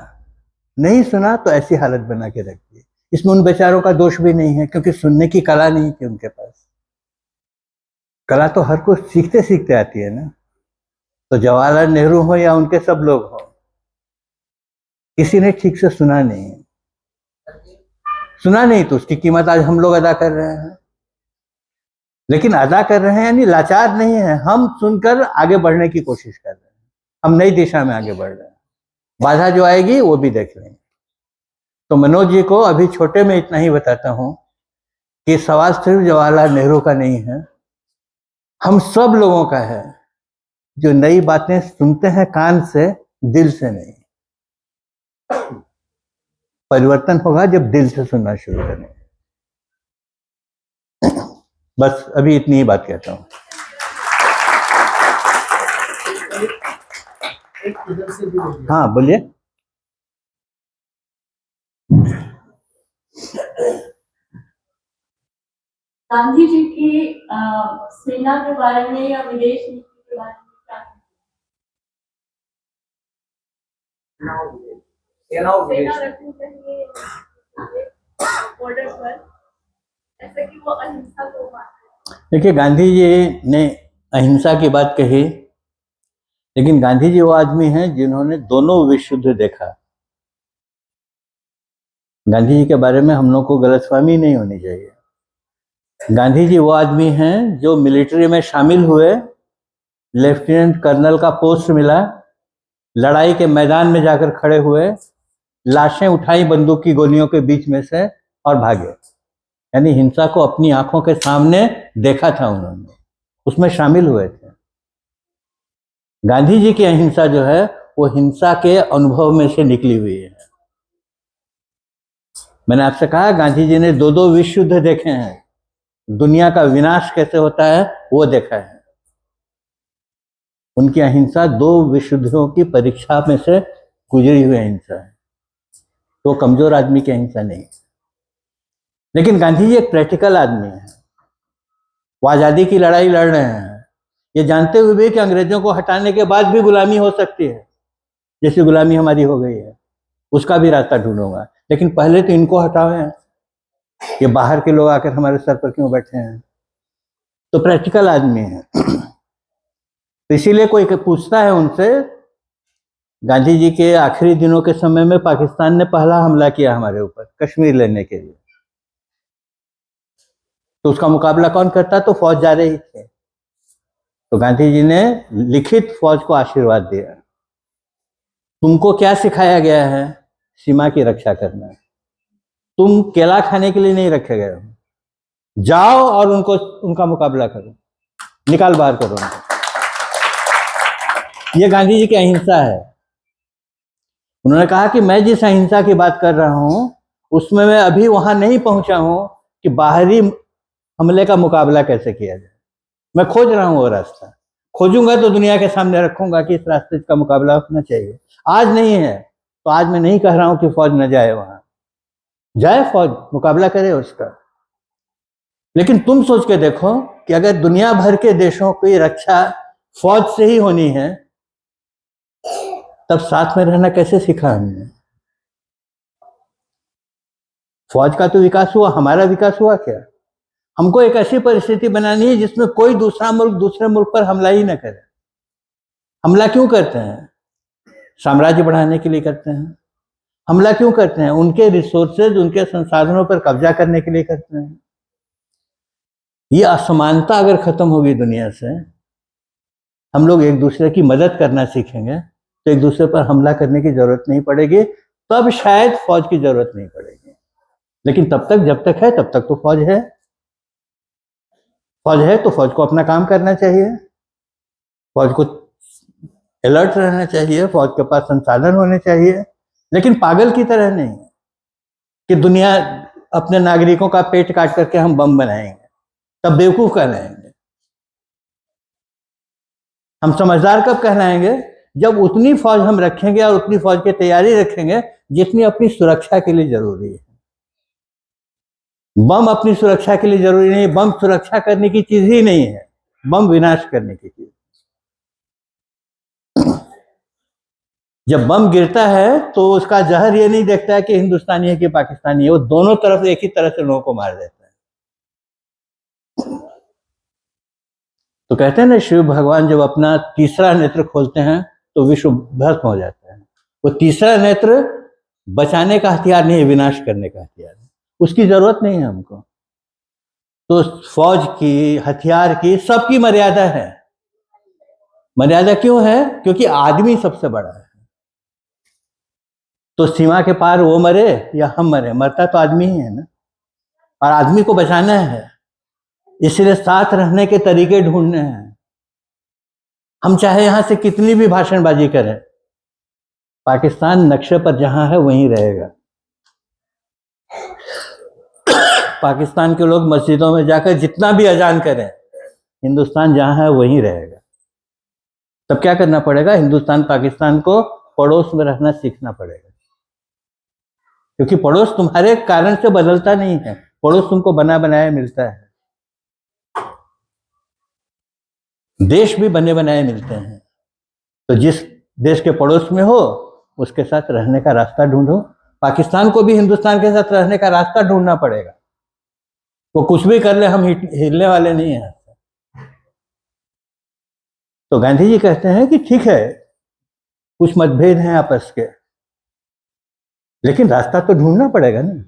नहीं सुना तो ऐसी हालत बना के रख दी। इसमें उन बेचारों का दोष भी नहीं है, क्योंकि सुनने की कला नहीं थी उनके पास। कला तो हर कोई सीखते सीखते आती है ना। तो जवाहरलाल नेहरू हो या उनके सब लोग हो, किसी ने ठीक से सुना नहीं। सुना नहीं तो उसकी कीमत आज हम लोग अदा कर रहे हैं। लेकिन अदा कर रहे हैं यानी लाचार नहीं है, हम सुनकर आगे बढ़ने की कोशिश कर रहे हैं। हम नई दिशा में आगे बढ़ रहे हैं। बाधा जो आएगी वो भी देख लेंगे। तो मनोज जी को अभी छोटे में इतना ही बताता हूं कि सवाल सिर्फ जवाहरलाल नेहरू का नहीं है, हम सब लोगों का है, जो नई बातें सुनते हैं कान से, दिल से नहीं। परिवर्तन होगा जब दिल से सुनना शुरू करें। बस अभी इतनी ही बात कहता हूं। हाँ बोलिए। गांधी जी की सेना के बारे में या विदेश नीति के बारे में क्या? सेना रखनी चाहिए बॉर्डर पर, ऐसा कि वो अहिंसा को माने। देखिए, गांधी जी ने अहिंसा की बात कही, लेकिन गांधी जी वो आदमी हैं जिन्होंने दोनों विश्व युद्ध देखा। गांधी जी के बारे में हम लोग को गलतफहमी नहीं होनी चाहिए। गांधी जी वो आदमी हैं जो मिलिट्री में शामिल हुए, लेफ्टिनेंट कर्नल का पोस्ट मिला, लड़ाई के मैदान में जाकर खड़े हुए, लाशें उठाई बंदूक की गोलियों के बीच में से और भागे। यानी हिंसा को अपनी आंखों के सामने देखा था उन्होंने, उसमें शामिल हुए थे। गांधी जी की अहिंसा जो है वो हिंसा के अनुभव में से निकली हुई है। मैंने आपसे कहा गांधी जी ने 2 विश्व युद्ध देखे हैं, दुनिया का विनाश कैसे होता है वो देखा है। उनकी अहिंसा 2 विश्व युद्धों की परीक्षा में से गुजरी हुई अहिंसा है, तो कमजोर आदमी की अहिंसा नहीं। लेकिन गांधी जी एक प्रैक्टिकल आदमी है, वो आज़ादी की लड़ाई लड़ रहे हैं, ये जानते हुए भी कि अंग्रेजों को हटाने के बाद भी गुलामी हो सकती है, जैसी गुलामी हमारी हो गई है, उसका भी रास्ता ढूंढूंगा, लेकिन पहले तो इनको हटावे। ये बाहर के लोग आकर हमारे सर पर क्यों बैठे हैं? तो प्रैक्टिकल आदमी है। तो इसीलिए कोई पूछता है उनसे, गांधी जी के आखिरी दिनों के समय में पाकिस्तान ने पहला हमला किया हमारे ऊपर कश्मीर लेने के लिए, तो उसका मुकाबला कौन करता? तो फौज जा रही थी। तो गांधी जी ने लिखित फौज को आशीर्वाद दिया, तुमको क्या सिखाया गया है? सीमा की रक्षा करना। तुम केला खाने के लिए नहीं रखे गए हो, जाओ और उनका मुकाबला करो, निकाल बाहर करो उनको। ये गांधी जी की अहिंसा है। उन्होंने कहा कि मैं जिस अहिंसा की बात कर रहा हूं उसमें मैं अभी वहां नहीं पहुंचा हूं कि बाहरी हमले का मुकाबला कैसे किया जाए। मैं खोज रहा हूं वो रास्ता, खोजूंगा तो दुनिया के सामने रखूंगा कि इस रास्ते का मुकाबला होना चाहिए। आज नहीं है तो आज मैं नहीं कह रहा हूं कि फौज न जाए, वहां जाए फौज, मुकाबला करे उसका। लेकिन तुम सोच के देखो कि अगर दुनिया भर के देशों की रक्षा फौज से ही होनी है, तब साथ में रहना कैसे सीखा हमने? फौज का तो विकास हुआ, हमारा विकास हुआ क्या? हमको एक ऐसी परिस्थिति बनानी है जिसमें कोई दूसरा मुल्क दूसरे मुल्क पर हमला ही न करे। हमला क्यों करते हैं? साम्राज्य बढ़ाने के लिए करते हैं। हमला क्यों करते हैं? उनके रिसोर्सेज, उनके संसाधनों पर कब्जा करने के लिए करते हैं। ये असमानता अगर खत्म होगी दुनिया से, हम लोग एक दूसरे की मदद करना सीखेंगे, तो एक दूसरे पर हमला करने की जरूरत नहीं पड़ेगी, तब शायद फौज की जरूरत नहीं पड़ेगी। लेकिन तब तक, जब तक है तब तक तो फौज है। फौज है तो फौज को अपना काम करना चाहिए, फौज को अलर्ट रहना चाहिए, फौज के पास संसाधन होने चाहिए, लेकिन पागल की तरह नहीं कि दुनिया अपने नागरिकों का पेट काट करके हम बम बनाएंगे, तब बेवकूफ कहलाएंगे। हम समझदार कब कहलाएंगे? जब उतनी फौज हम रखेंगे और उतनी फौज की तैयारी रखेंगे जितनी अपनी सुरक्षा के लिए जरूरी है। बम अपनी सुरक्षा के लिए जरूरी नहीं, बम सुरक्षा करने की चीज ही नहीं है, बम विनाश करने की चीज। जब बम गिरता है तो उसका जहर ये नहीं देखता है कि हिंदुस्तानी है कि पाकिस्तानी है, वो दोनों तरफ एक ही तरह से लोगों को मार देता है। तो कहते हैं ना, शिव भगवान जब अपना तीसरा नेत्र खोलते हैं तो विश्व भस्म हो जाता है। वो तीसरा नेत्र बचाने का हथियार नहीं, विनाश करने का हथियार है, उसकी जरूरत नहीं है हमको। तो फौज की, हथियार की, सबकी मर्यादा है। मर्यादा क्यों है? क्योंकि आदमी सबसे बड़ा है। तो सीमा के पार वो मरे या हम मरे, मरता तो आदमी ही है ना, और आदमी को बचाना है। इसलिए साथ रहने के तरीके ढूंढने हैं। हम चाहे यहां से कितनी भी भाषणबाजी करें, पाकिस्तान नक्शे पर जहां है वहीं रहेगा। पाकिस्तान के लोग मस्जिदों में जाकर जितना भी अजान करें, हिंदुस्तान जहां है वहीं रहेगा। तब क्या करना पड़ेगा? हिंदुस्तान पाकिस्तान को पड़ोस में रहना सीखना पड़ेगा, क्योंकि पड़ोस तुम्हारे कारण से बदलता नहीं है, पड़ोस तुमको बना बनाया मिलता है। देश भी बने बनाए मिलते हैं। तो जिस देश के पड़ोस में हो उसके साथ रहने का रास्ता ढूंढो। पाकिस्तान को भी हिंदुस्तान के साथ रहने का रास्ता ढूंढना पड़ेगा। वो कुछ भी कर ले, हम हिलने वाले नहीं हैं। तो गांधी जी कहते हैं कि ठीक है, कुछ मतभेद हैं आपस के, लेकिन रास्ता तो ढूंढना पड़ेगा ना।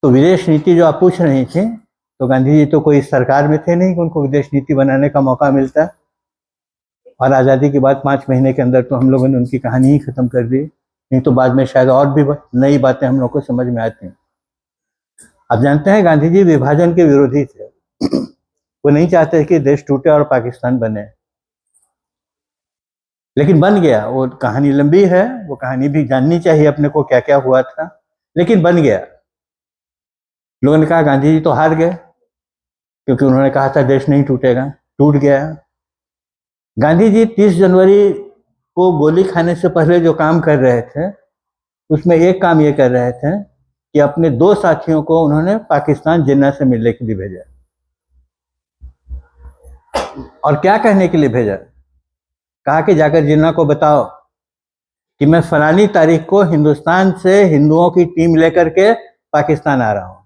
तो विदेश नीति जो आप पूछ रही थी, तो गांधी जी तो कोई सरकार में थे नहीं कि उनको विदेश नीति बनाने का मौका मिलता, और आज़ादी के बाद 5 महीने के अंदर तो हम लोगों ने उनकी कहानी ही खत्म कर दी। नहीं तो बाद में शायद और भी नई बातें हम लोग को समझ में आती हैं। आप जानते हैं गांधी जी विभाजन के विरोधी थे। वो नहीं चाहते कि देश टूटे और पाकिस्तान बने, लेकिन बन गया। वो कहानी लंबी है, वो कहानी भी जाननी चाहिए अपने को, क्या क्या हुआ था, लेकिन बन गया। लोगों ने कहा गांधी जी तो हार गए, क्योंकि उन्होंने कहा था देश नहीं टूटेगा, टूट गया। गांधी जी 30 जनवरी को गोली खाने से पहले जो काम कर रहे थे, उसमें एक काम ये कर रहे थे कि अपने 2 साथियों को उन्होंने पाकिस्तान जिन्ना से मिलने के लिए भेजा। और क्या कहने के लिए भेजा? कहा कि जाकर जिन्ना को बताओ कि मैं फलानी तारीख को हिंदुस्तान से हिंदुओं की टीम लेकर के पाकिस्तान आ रहा हूं,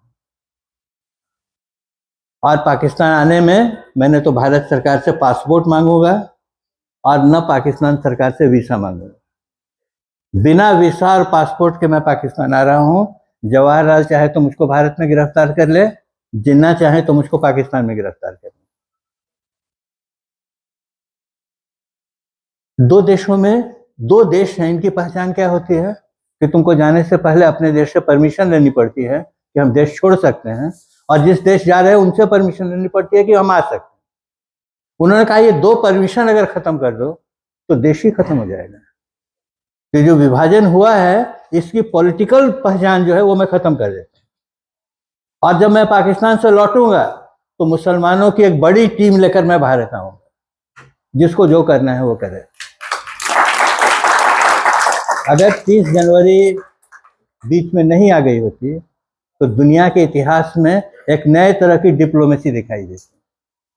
और पाकिस्तान आने में मैंने तो भारत सरकार से पासपोर्ट मांगूंगा और न पाकिस्तान सरकार से वीसा मांगूंगा। बिना वीसा और पासपोर्ट के मैं पाकिस्तान आ रहा हूं। जवाहरलाल चाहे तो मुझको भारत में गिरफ्तार कर ले, जिन्ना चाहे तो मुझको पाकिस्तान में गिरफ्तार कर ले। 2 देशों में 2 देश हैं, इनकी पहचान क्या होती है कि तुमको जाने से पहले अपने देश से परमिशन लेनी पड़ती है कि हम देश छोड़ सकते हैं, और जिस देश जा रहे हैं उनसे परमिशन लेनी पड़ती है कि हम आ सकते हैं। उन्होंने कहा ये 2 परमिशन अगर खत्म कर दो तो देश ही खत्म हो जाएगा। तो जो विभाजन हुआ है इसकी पॉलिटिकल पहचान जो है वो मैं खत्म कर देता हूं, और जब मैं पाकिस्तान से लौटूंगा तो मुसलमानों की एक बड़ी टीम लेकर मैं भारत आऊंगा, जिसको जो करना है वो करे। अगर 30 जनवरी बीच में नहीं आ गई होती तो दुनिया के इतिहास में एक नए तरह की डिप्लोमेसी दिखाई देती,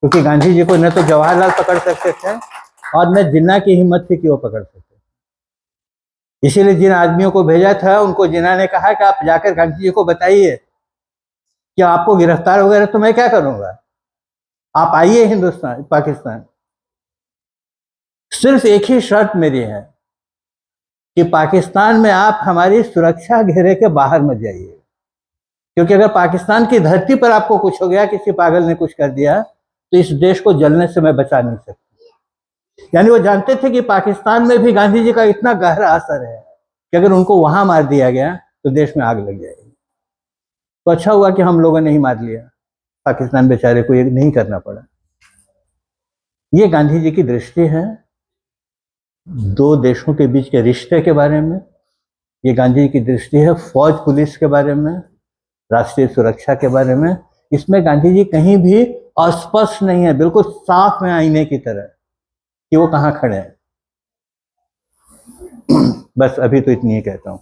क्योंकि गांधी जी को न तो जवाहरलाल पकड़ सकते थे और न जिन्ना की हिम्मत थी कि वो पकड़ सकते। इसीलिए जिन आदमियों को भेजा था उनको जिन्ना ने कहा कि आप जाकर गांधी जी को बताइए कि आपको गिरफ्तार वगैरह तो मैं क्या करूंगा, आप आइए हिंदुस्तान पाकिस्तान। सिर्फ एक ही शर्त मेरी है कि पाकिस्तान में आप हमारी सुरक्षा घेरे के बाहर मत जाइए, क्योंकि अगर पाकिस्तान की धरती पर आपको कुछ हो गया, किसी पागल ने कुछ कर दिया, तो इस देश को जलने से मैं बचा नहीं सकती। यानी वो जानते थे कि पाकिस्तान में भी गांधी जी का इतना गहरा असर है कि अगर उनको वहां मार दिया गया तो देश में आग लग जाएगी। तो अच्छा हुआ कि हम लोगों ने ही मार लिया, पाकिस्तान बेचारे को ये नहीं करना पड़ा। ये गांधी जी की दृष्टि है 2 देशों के बीच के रिश्ते के बारे में। ये गांधी जी की दृष्टि है फौज पुलिस के बारे में, राष्ट्रीय सुरक्षा के बारे में। इसमें गांधी जी कहीं भी अस्पष्ट नहीं है, बिल्कुल साफ है आईने की तरह कि वो कहाँ खड़े हैं। बस अभी तो इतनी ही कहता हूँ।